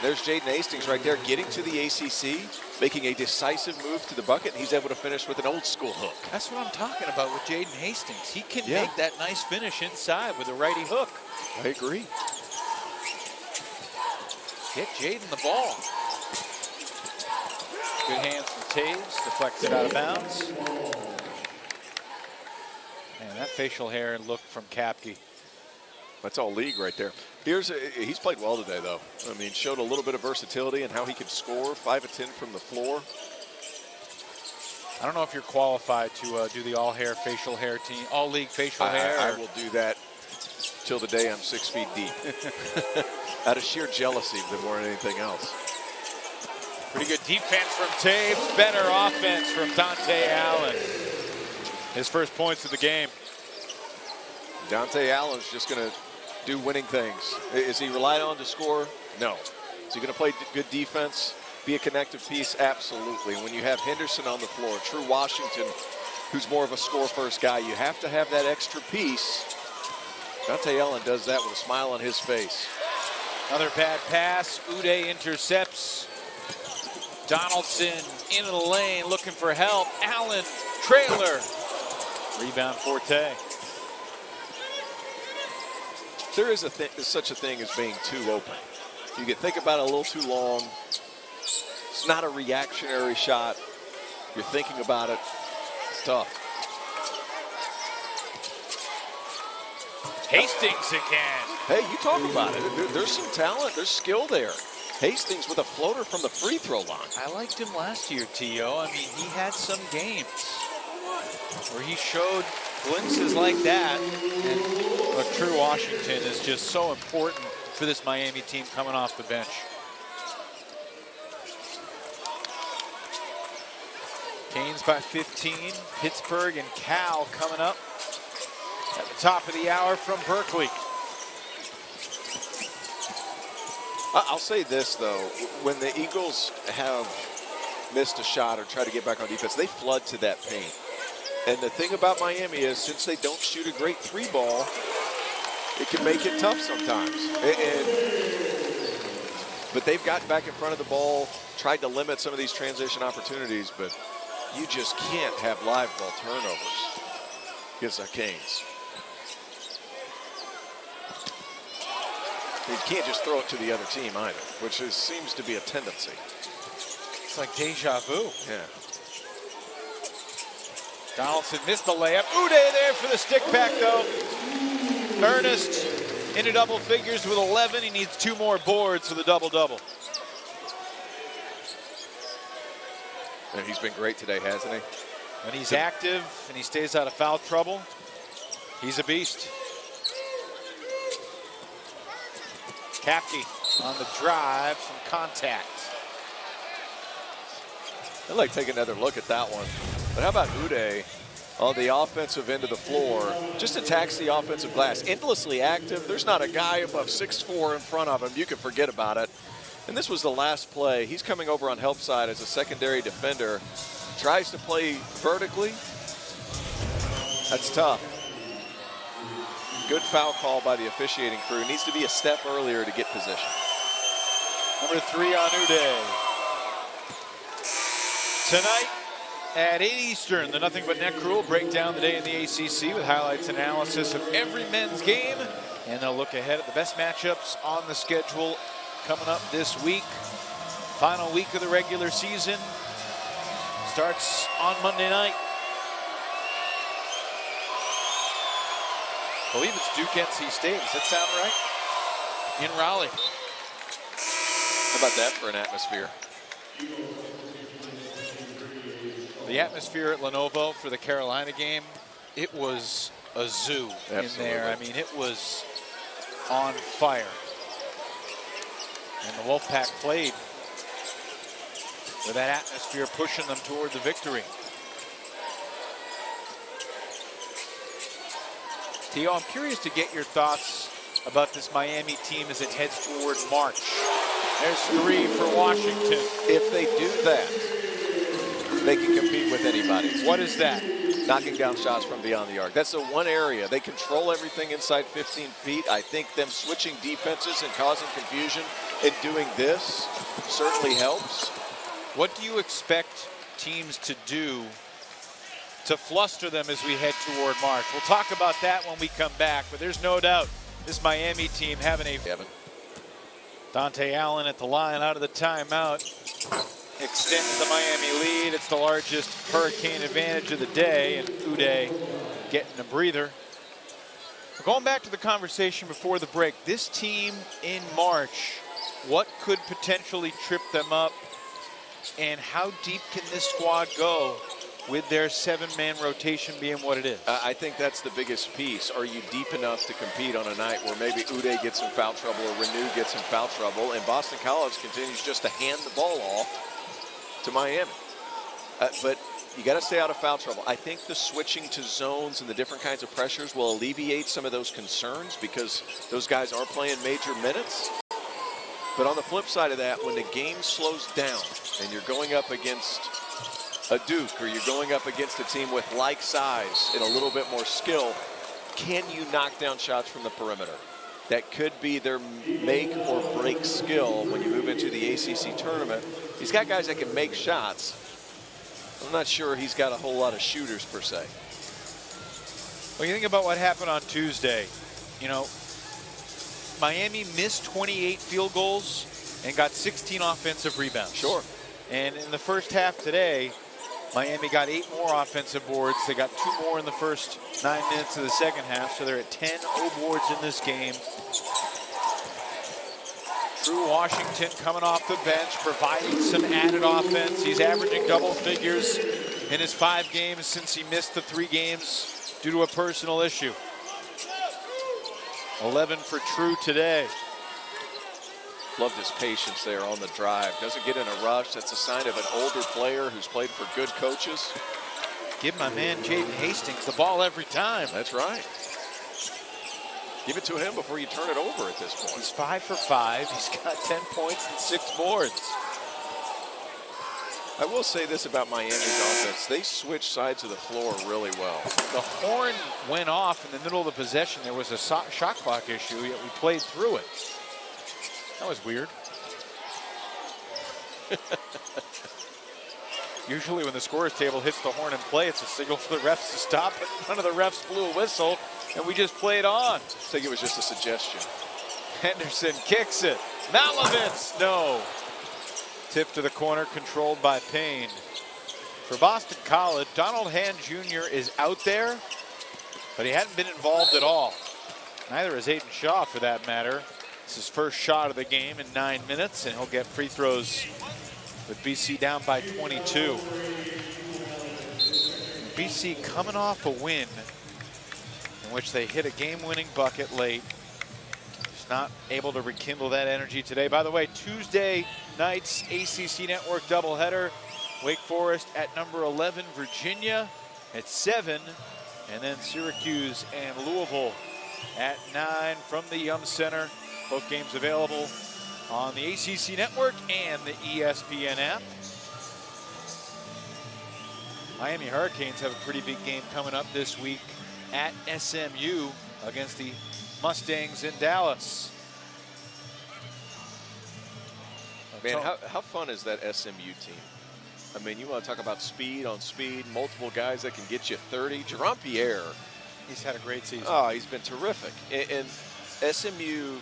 There's Jaden Hastings right there getting to the ACC, making a decisive move to the bucket, and he's able to finish with an old-school hook.
That's what I'm talking about with Jaden Hastings. He can make that nice finish inside with a righty hook.
I agree.
Get Jaden the ball. Good hands from Taves, deflects it out of bounds. Man, that facial hair and look from Kapke.
That's all league right there. He's played well today, though. I mean, showed a little bit of versatility and how he could score. 5 of 10 from the floor.
I don't know if you're qualified to do the all-hair facial hair team, all-league facial hair.
I will do that till the day I'm 6 feet deep. Out of sheer jealousy more than anything else.
Pretty good defense from Taves. Better offense from Dante Allen. His first points of the game.
Dante Allen's just going to do winning things. Is he relied on to score? No. Is he going to play good defense? Be a connective piece? Absolutely. And when you have Henderson on the floor, Tru Washington, who's more of a score-first guy, you have to have that extra piece. Dante Allen does that with a smile on his face.
Another bad pass. Uday intercepts. Donaldson into the lane looking for help. Allen, trailer. Rebound Forte.
There is such a thing as being too open. You can think about it a little too long. It's not a reactionary shot. You're thinking about it. It's tough.
Hastings again.
Hey, you talk about it. There's some talent. There's skill there. Hastings with a floater from the free throw line.
I liked him last year, T.O. I mean, he had some games where he showed glimpses like that. And look, Tru Washington is just so important for this Miami team coming off the bench. Canes by 15. Pittsburgh and Cal coming up at the top of the hour from Berkeley.
I'll say this, though. When the Eagles have missed a shot or try to get back on defense, they flood to that paint. And the thing about Miami is, since they don't shoot a great three ball, it can make it tough sometimes. But they've gotten back in front of the ball, tried to limit some of these transition opportunities, but you just can't have live ball turnovers against our Canes. You can't just throw it to the other team either, which seems to be a tendency.
It's like deja vu.
Yeah.
Donaldson missed the layup. Uday there for the stick back, though. Ernest into double figures with 11. He needs 2 more boards for the double-double.
And he's been great today, hasn't he?
When he's active and he stays out of foul trouble, he's a beast. Kapke on the drive, some contact.
I'd like to take another look at that one. But how about Uday on the offensive end of the floor? Just attacks the offensive glass. Endlessly active. There's not a guy above 6'4" in front of him. You can forget about it. And this was the last play. He's coming over on help side as a secondary defender. Tries to play vertically. That's tough. Good foul call by the officiating crew. Needs to be a step earlier to get position.
Number 3 on Uday. Tonight at 8 Eastern, the Nothing But Net Crew will break down the day in the ACC with highlights and analysis of every men's game. And they'll look ahead at the best matchups on the schedule coming up this week. Final week of the regular season starts on Monday night. I believe it's Duke NC State. Does that sound right? In Raleigh.
How about that for an atmosphere?
The atmosphere at Lenovo for the Carolina game, it was a zoo. Absolutely. In there. I mean, it was on fire. And the Wolfpack played with that atmosphere pushing them toward the victory. Theo, I'm curious to get your thoughts about this Miami team as it heads toward March. There's 3 for Washington.
If they do that, they can compete with anybody.
What is that?
Knocking down shots from beyond the arc. That's the one area. They control everything inside 15 feet. I think them switching defenses and causing confusion and doing this certainly helps.
What do you expect teams to do to fluster them as we head toward March? We'll talk about that when we come back, but there's no doubt this Miami team having a... Dante Allen at the line out of the timeout. Extends the Miami lead. It's the largest Hurricane advantage of the day, and Uday getting a breather. We're going back to the conversation before the break. This team in March, what could potentially trip them up, and how deep can this squad go with their 7-man rotation being what it is?
I think that's the biggest piece. Are you deep enough to compete on a night where maybe Uday gets in foul trouble or Renew gets in foul trouble, and Boston College continues just to hand the ball off to Miami? But you got to stay out of foul trouble. I think the switching to zones and the different kinds of pressures will alleviate some of those concerns because those guys are playing major minutes. But on the flip side of that, when the game slows down and you're going up against a Duke or you're going up against a team with like size and a little bit more skill, can you knock down shots from the perimeter? That could be their make or break skill when you move into the ACC tournament. He's got guys that can make shots. I'm not sure he's got a whole lot of shooters per se.
Well, you think about what happened on Tuesday. You know, Miami missed 28 field goals and got 16 offensive rebounds.
Sure.
And in the first half today, Miami got 8 more offensive boards. They got 2 more in the first 9 minutes of the second half, so they're at 10 boards in this game. Tru Washington coming off the bench, providing some added offense. He's averaging double figures in his 5 games since he missed the 3 games due to a personal issue. 11 for Tru today.
Loved his patience there on the drive. Doesn't get in a rush. That's a sign of an older player who's played for good coaches.
Give my man Jaden Hastings the ball every time.
That's right. Give it to him before you turn it over at this point.
He's 5 for 5. He's got 10 points and 6 boards.
I will say this about Miami's offense. They switch sides of the floor really well.
The horn went off in the middle of the possession. There was a shot clock issue, yet we played through it. That was weird. Usually when the scorer's table hits the horn in play, it's a signal for the refs to stop, but none of the refs blew a whistle, and we just played on.
I think it was just a suggestion.
Henderson kicks it. Malovitz, no. Tip to the corner, controlled by Payne. For Boston College, Donald Hand Jr. is out there, but he hadn't been involved at all. Neither is Aiden Shaw, for that matter. It's his first shot of the game in 9 minutes, and he'll get free throws with BC down by 22. BC coming off a win in which they hit a game-winning bucket late. Just not able to rekindle that energy today. By the way, Tuesday night's ACC Network doubleheader. Wake Forest at number 11, Virginia at 7. And then Syracuse and Louisville at 9 from the Yum Center. Both games available on the ACC Network and the ESPN app. Miami Hurricanes have a pretty big game coming up this week at SMU against the Mustangs in Dallas.
Man, how fun is that SMU team? I mean, you want to talk about speed on speed, multiple guys that can get you 30. Jerome Pierre.
He's had a great season.
Oh, he's been terrific. And SMU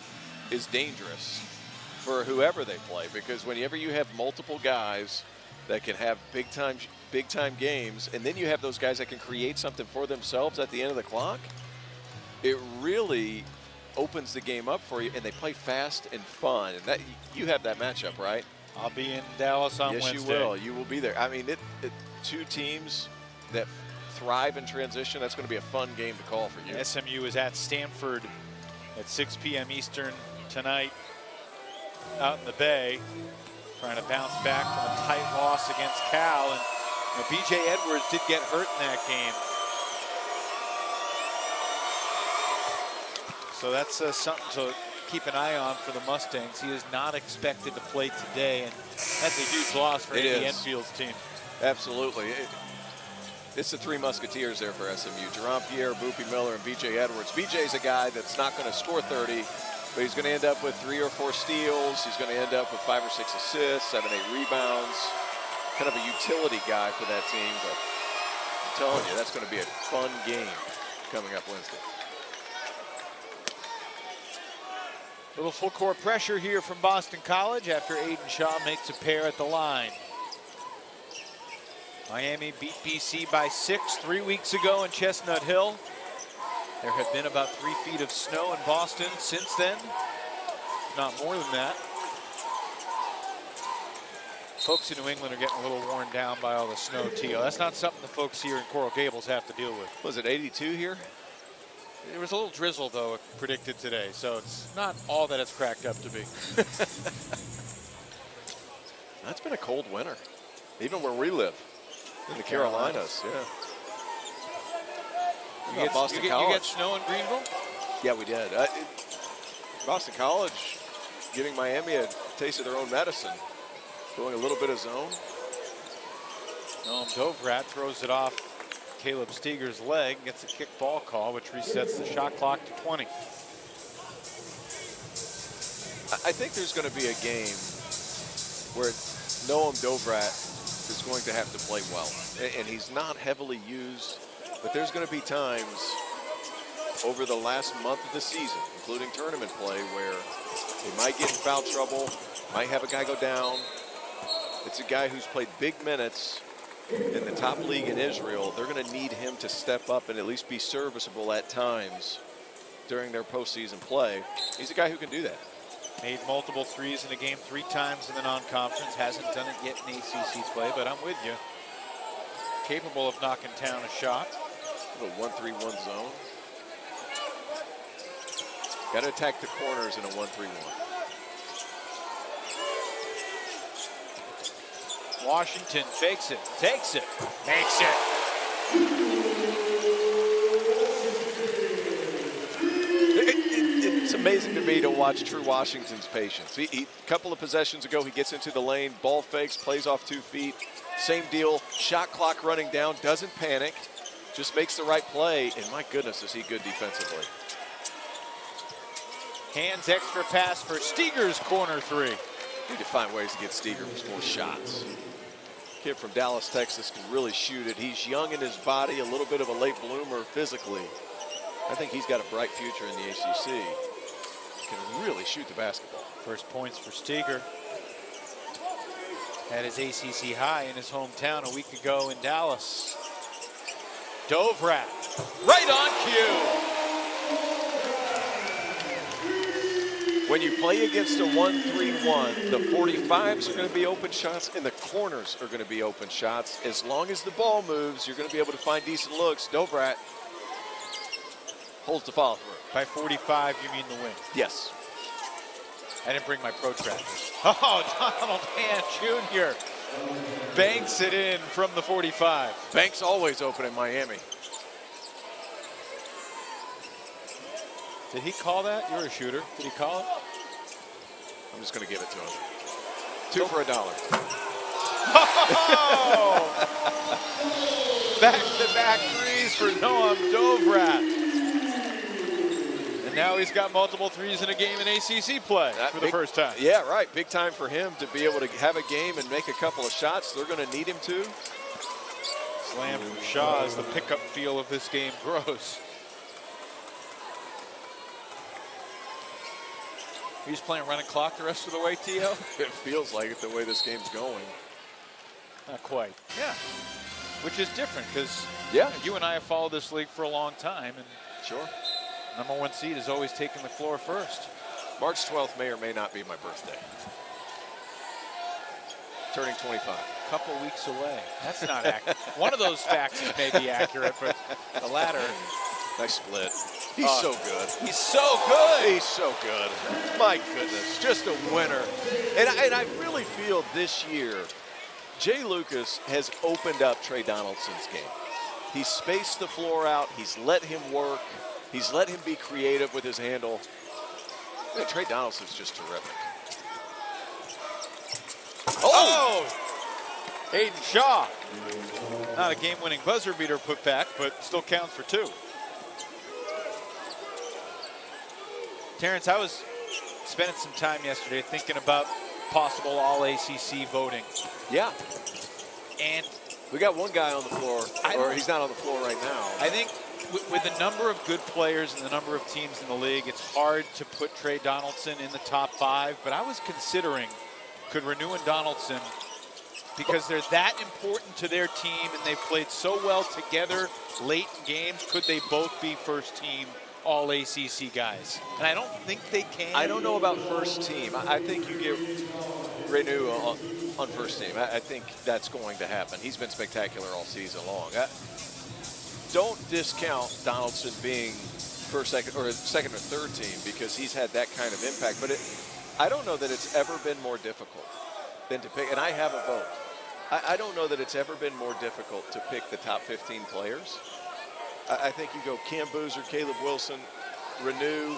is dangerous for whoever they play, because whenever you have multiple guys that can have big time games, and then you have those guys that can create something for themselves at the end of the clock, it really opens the game up for you, and they play fast and fun. And that, you have that matchup, right?
I'll be in Dallas on Wednesday.
Yes, you will. You will be there. I mean, two teams that thrive in transition. That's going to be a fun game to call for you.
SMU is at Stanford at 6 p.m. Eastern tonight out in the Bay, trying to bounce back from a tight loss against Cal. And B.J. Edwards did get hurt in that game. So that's something to keep an eye on for the Mustangs. He is not expected to play today, and that's a huge loss for Andy Enfield's team.
Absolutely. It's the three musketeers there for SMU. Jerome Pierre, Boopie Miller, and B.J. Edwards. B.J.'s a guy that's not going to score 30, but he's going to end up with 3 or 4 steals. He's going to end up with 5 or 6 assists, 7, 8 rebounds. Kind of a utility guy for that team, but I'm telling you, that's going to be a fun game coming up Wednesday.
A little full court pressure here from Boston College after Aiden Shaw makes a pair at the line. Miami beat BC by 6 3 weeks ago in Chestnut Hill. There have been about 3 feet of snow in Boston since then, not more than that. Folks in New England are getting a little worn down by all the snow, Tio. That's not something the folks here in Coral Gables have to deal with.
Was it 82 here?
There was a little drizzle, though, predicted today, so it's not all that it's cracked up to be.
That's been a cold winter, even where we live, in the Carolinas. Yeah.
You get snow in Greenville?
Yeah, we did. Boston College giving Miami a taste of their own medicine, going a little bit of zone.
Noam Dovrat throws it off Caleb Steger's leg, gets a kick ball call, which resets the shot clock to 20.
I think there's going to be a game where Noam Dovrat is going to have to play well. And he's not heavily used, but there's going to be times over the last month of the season, including tournament play, where he might get in foul trouble, might have a guy go down. It's a guy who's played big minutes in the top league in Israel. They're going to need him to step up and at least be serviceable at times during their postseason play. He's a guy who can do that.
Made multiple threes in a game 3 times in the non-conference. Hasn't done it yet in ACC play, but I'm with you. Capable of knocking down a shot.
A 1-3-1 zone. Got to attack the corners in a 1-3-1.
Washington fakes it, takes it, makes it.
amazing to me to watch Tru Washington's patience. A couple of possessions ago, he gets into the lane, ball fakes, plays off 2 feet. Same deal, shot clock running down, doesn't panic, just makes the right play, and my goodness, is he good defensively.
Hands extra pass for Steger's corner 3.
Need to find ways to get Steger more shots. Kid from Dallas, Texas can really shoot it. He's young in his body, a little bit of a late bloomer physically. I think he's got a bright future in the ACC. Can really shoot the basketball.
First points for Steger. Had his ACC high in his hometown a week ago in Dallas. Dovrat, right on cue.
When you play against a 1-3-1, the 45s are going to be open shots and the corners are going to be open shots. As long as the ball moves, you're going to be able to find decent looks. Dovrat holds the follow through.
By 45, you mean the win?
Yes.
I didn't bring my protractor. Oh, Donald Hand Jr. banks it in from the 45.
Banks always open in Miami.
Did he call that? You're a shooter. Did he call it?
I'm just going to give it to him. 2 for $1.
Oh! Back-to-back threes for Noam Dovrat. And now he's got multiple threes in a game in ACC play for the first time.
Yeah, right. Big time for him to be able to have a game and make a couple of shots. They're going to need him to.
Slam from Shaw as the pickup feel of this game grows. He's playing running clock the rest of the way, T.O.?
It feels like it the way this game's going.
Not quite. Yeah. Which is different because you and I have followed this league for a long time. And
sure.
#1 seed has always taken the floor first.
March 12th may or may not be my birthday. Turning 25.
Couple weeks away. That's not accurate. One of those facts may be accurate, but the latter.
Nice split. He's so good.
He's so good.
He's so good. My goodness, just a winner. And I really feel this year, Jay Lucas has opened up Tre Donaldson's game. He's spaced the floor out. He's let him work. He's let him be creative with his handle. And Tre Donaldson's just terrific.
Oh! Hayden Shaw. Not a game-winning buzzer beater put back, but still counts for 2. Terrence, I was spending some time yesterday thinking about possible all-ACC voting.
Yeah.
And
we got one guy on the floor, or he's not on the floor right now.
I think with the number of good players and the number of teams in the league, it's hard to put Tre Donaldson in the top 5. But I was considering, could Renew and Donaldson, because they're that important to their team and they've played so well together late in games, could they both be first team all ACC guys? And I don't think they can.
I don't know about first team. I think you get Renew on first team. I think that's going to happen. He's been spectacular all season long. Don't discount Donaldson being first, second, or third team because he's had that kind of impact. But I don't know that it's ever been more difficult than to pick, and I have a vote. I don't know that it's ever been more difficult to pick the top 15 players. I think you go Cam Boozer, Caleb Wilson, Renew.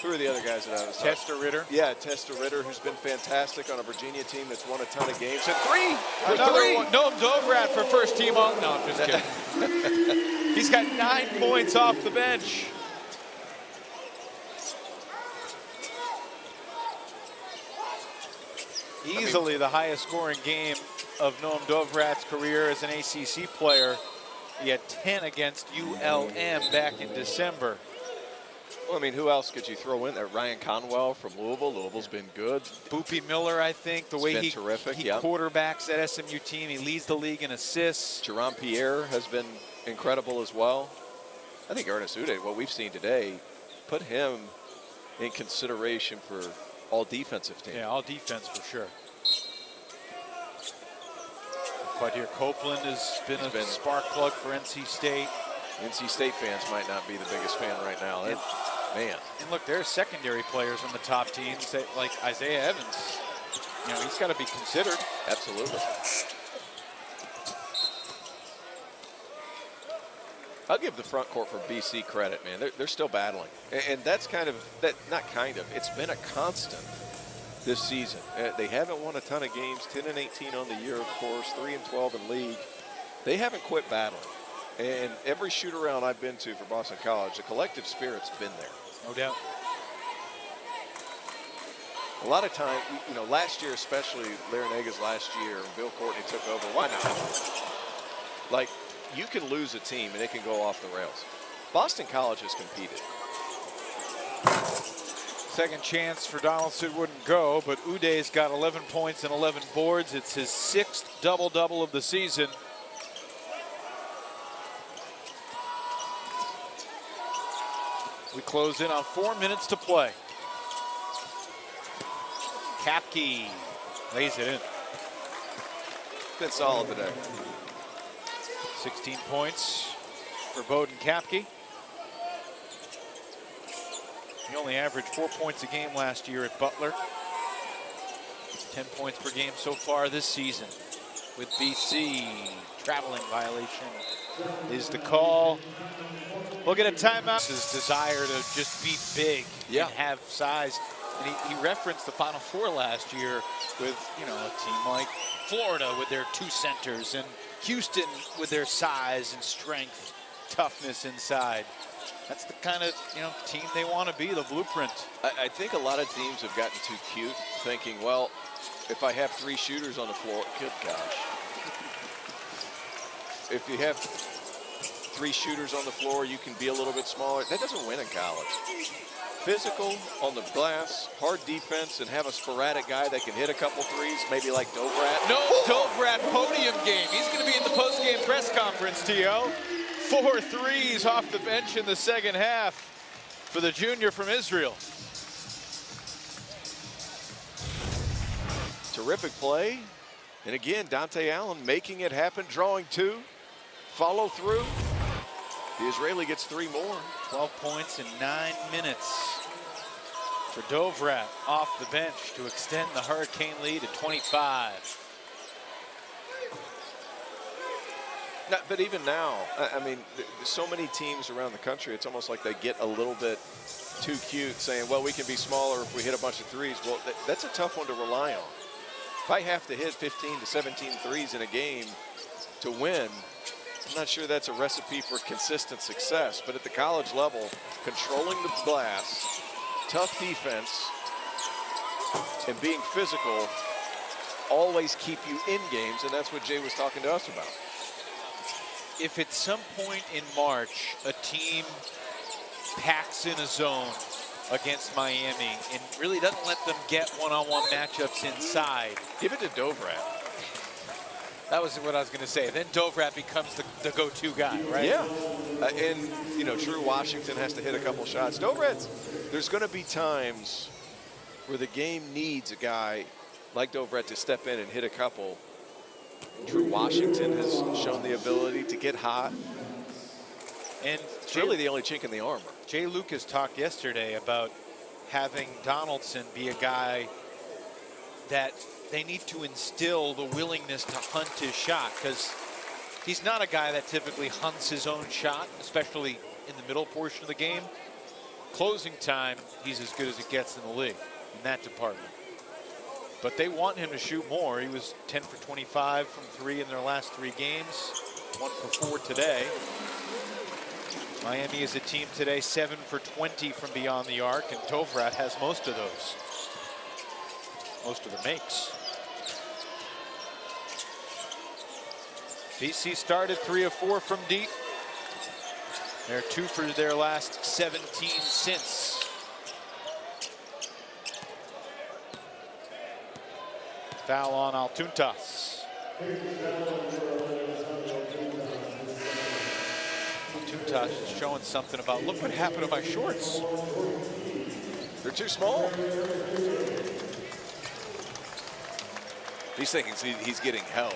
Who are the other guys that I was talking about?
Testa Ritter.
Yeah, Testa Ritter, who's been fantastic on a Virginia team that's won a ton of games. And 3 for
Another
3.
one. Noam Dovrat for first team all. No, I'm just kidding. He's got 9 points off the bench. Easily the highest scoring game of Noam Dovrat's career as an ACC player. He had 10 against ULM back in December.
Well, I mean, who else could you throw in there? Ryan Conwell from Louisville. Louisville's been good.
Boopy Miller, I think, the way he quarterbacks that SMU team. He leads the league in assists.
Jerome Pierre has been incredible as well. I think Ernest Ude, what we've seen today, put him in consideration for all defensive team.
Yeah, all defense for sure. But here, Copeland has been a spark plug for NC State.
NC State fans might not be the biggest fan right now. Man.
And look, there are secondary players on the top teams, that, like Isaiah Evans. You know, he's got to be considered.
Absolutely. I'll give the front court for BC credit, man. They're still battling. And that's kind of, it's been a constant this season. They haven't won a ton of games, 10-18 on the year, of course, 3-12 in league. They haven't quit battling. And every shoot-around I've been to for Boston College, the collective spirit's been there.
No doubt.
A lot of time, you know, last year especially, Larinaga's last year, Bill Courtney took over. Why not? Like, you can lose a team and it can go off the rails. Boston College has competed.
Second chance for Donaldson wouldn't go, but Uday's got 11 points and 11 boards. It's his 6th double-double of the season. We close in on 4 minutes to play. Kapke lays it in.
Been solid today.
16 points for Boden Kapke. He only averaged 4 points a game last year at Butler. 10 points per game so far this season with BC. Traveling violation is the call. We'll get a timeout. His desire to just be big and have size. And he referenced the Final Four last year with, you know, a team like Florida with their 2 centers and Houston with their size and strength, toughness inside. That's the kind of, you know, team they want to be, the blueprint.
I think a lot of teams have gotten too cute, thinking, well, if I have 3 shooters on the floor, good gosh. If you have 3 shooters on the floor, you can be a little bit smaller. That doesn't win in college. Physical on the glass, hard defense, and have a sporadic guy that can hit a couple threes, maybe like Dovrat.
No Dovrat podium game. He's going to be in the post-game press conference, T.O. 4 threes off the bench in the second half for the junior from Israel.
Terrific play. And again, Dante Allen making it happen, drawing 2. Follow through. The Israeli gets 3 more.
12 points in 9 minutes for Dovrat off the bench to extend the Hurricane lead to 25.
No, but even now, I mean, so many teams around the country, it's almost like they get a little bit too cute saying, well, we can be smaller if we hit a bunch of threes. Well, that's a tough one to rely on. If I have to hit 15 to 17 threes in a game to win, I'm not sure that's a recipe for consistent success. But at the college level, controlling the glass, tough defense, and being physical always keep you in games, and that's what Jay was talking to us about.
If at some point in March a team packs in a zone against Miami and really doesn't let them get one-on-one matchups inside,
give it to Dovrat.
That was what I was going to say. Then Dovrat becomes the go-to guy, right?
Yeah. And, you know, Tru Washington has to hit a couple shots. There's going to be times where the game needs a guy like Dovrat to step in and hit a couple. Tru Washington has shown the ability to get hot.
And
it's really the only chink in the armor.
Jay Lucas talked yesterday about having Donaldson be a guy that they need to instill the willingness to hunt his shot, because he's not a guy that typically hunts his own shot, especially in the middle portion of the game. Closing time, he's as good as it gets in the league in that department. But they want him to shoot more. He was 10 for 25 from 3 in their last 3 games, 1 for 4 today. Miami is a team today 7 for 20 from beyond the arc, and Dovrat has most of those. Most of the makes. BC started 3 of 4 from deep. They're 2 for their last 17 since. Foul on Altuntas. Altuntas is showing something about, look what happened to my shorts.
They're too small. He's thinking he's getting held.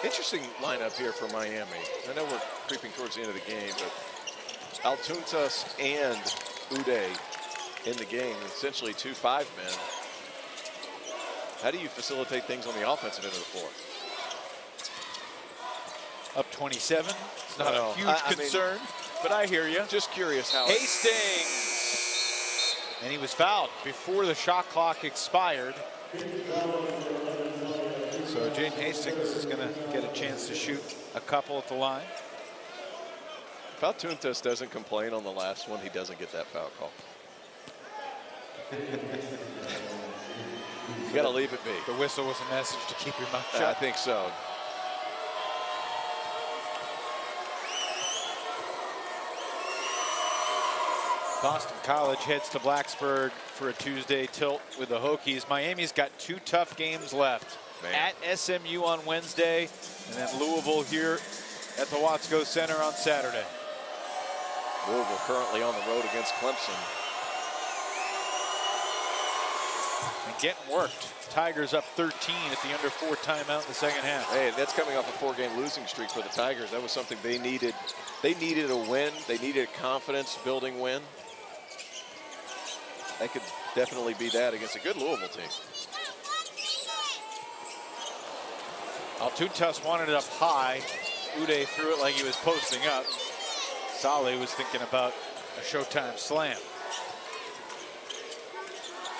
Interesting lineup here for Miami. I know we're creeping towards the end of the game, but Altuntas and Uday in the game, essentially 2 5-men. How do you facilitate things on the offensive end of the floor?
Up 27. It's not
No,
a huge
I mean,
concern, but I hear you.
Just curious how.
Hastings. And he was fouled before the shot clock expired. So Jaden Hastings is going to get a chance to shoot a couple at the line.
Valtuntas doesn't complain on the last one. He doesn't get that foul call. You got to leave it be.
The whistle was a message to keep your mouth shut.
I think so.
Boston College heads to Blacksburg for a Tuesday tilt with the Hokies. Miami's got 2 tough games left.
Man.
At SMU on Wednesday, and then Louisville here at the Watsco Center on Saturday.
Louisville currently on the road against Clemson.
And getting worked. Tigers up 13 at the under 4 timeout in the second half.
Hey, that's coming off a 4-game losing streak for the Tigers. That was something they needed. They needed a win. They needed a confidence-building win. That could definitely be that against a good Louisville team.
Altutas wanted it up high. Uday threw it like he was posting up. Saleh was thinking about a Showtime slam.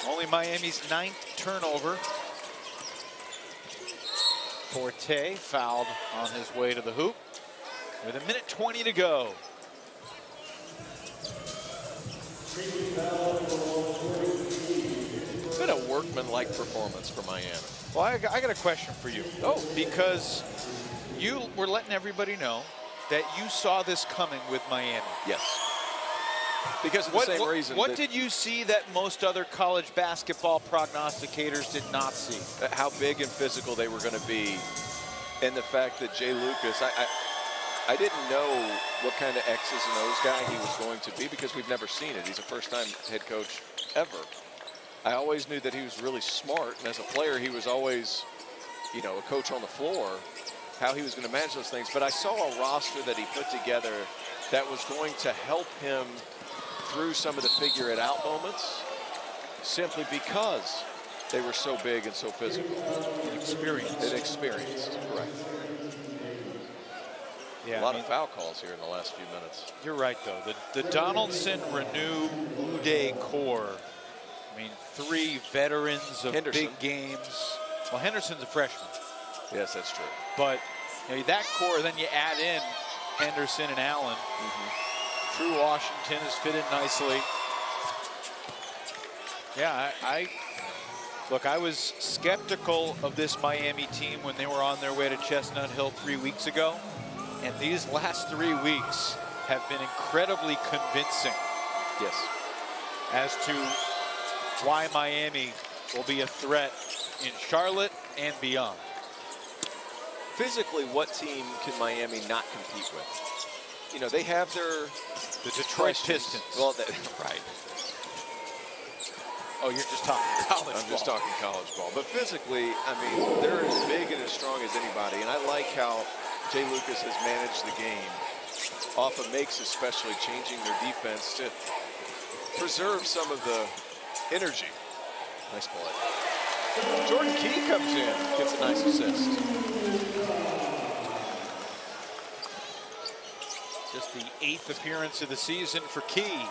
Only Miami's 9th turnover. Forte fouled on his way to the hoop with 1:20 to go.
It's been a workman-like performance for Miami.
Well, I got a question for you. Oh, because you were letting everybody know that you saw this coming with Miami.
Yes. Because of the same reason.
What did you see that most other college basketball prognosticators did not see?
How big and physical they were going to be, and the fact that Jay Lucas, I didn't know what kind of X's and O's guy he was going to be because we've never seen it. He's a first-time head coach ever. I always knew that he was really smart, and as a player, he was always, you know, a coach on the floor, how he was going to manage those things. But I saw a roster that he put together that was going to help him through some of the figure-it-out moments simply because they were so big and so physical. Inexperienced, correct.
Yeah,
a lot of foul calls here in the last few minutes.
You're right, though. The Donaldson, Renew, Uday core. I mean, 3 veterans of big games. Well, Henderson's a freshman.
Yes, that's true.
But you know, that core, then you add in Henderson and Allen. Tru Washington has fit in nicely. Yeah, look, I was skeptical of this Miami team when they were on their way to Chestnut Hill 3 weeks ago. And these last 3 weeks have been incredibly convincing.
Yes.
As to why Miami will be a threat in Charlotte and beyond.
Physically, what team can Miami not compete with? You know, they have the
Detroit Pistons.
Well, right.
Oh, you're just talking college ball.
I'm just talking college ball. But physically, I mean, they're as big and as strong as anybody. And I like how Jay Lucas has managed the game off of makes, especially changing their defense to preserve some of the energy. Nice play. Jordan Key comes in, gets a nice assist.
Just the 8th appearance of the season for Key.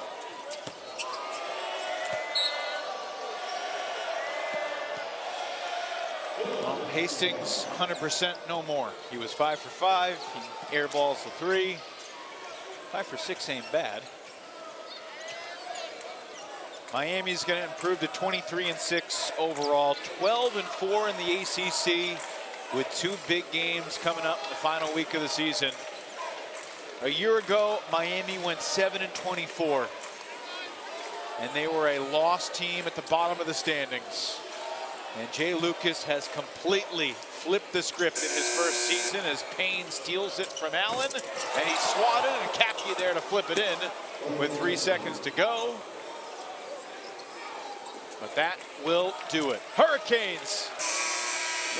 Well, Hastings 100% no more. He was 5 for 5. He airballs the 3. 5 for 6 ain't bad. Miami's going to improve to 23-6 overall, 12-4 in the ACC, with 2 big games coming up in the final week of the season. A year ago, Miami went 7-24, and they were a lost team at the bottom of the standings. And Jay Lucas has completely flipped the script in his first season as Payne steals it from Allen, and he's swatted, and Kapke there to flip it in with 3 seconds to go. But that will do it. Hurricanes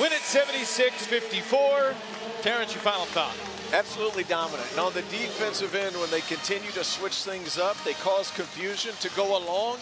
win it 76-54. Terrence, your final thought?
Absolutely dominant. And on the defensive end, when they continue to switch things up, they cause confusion to go along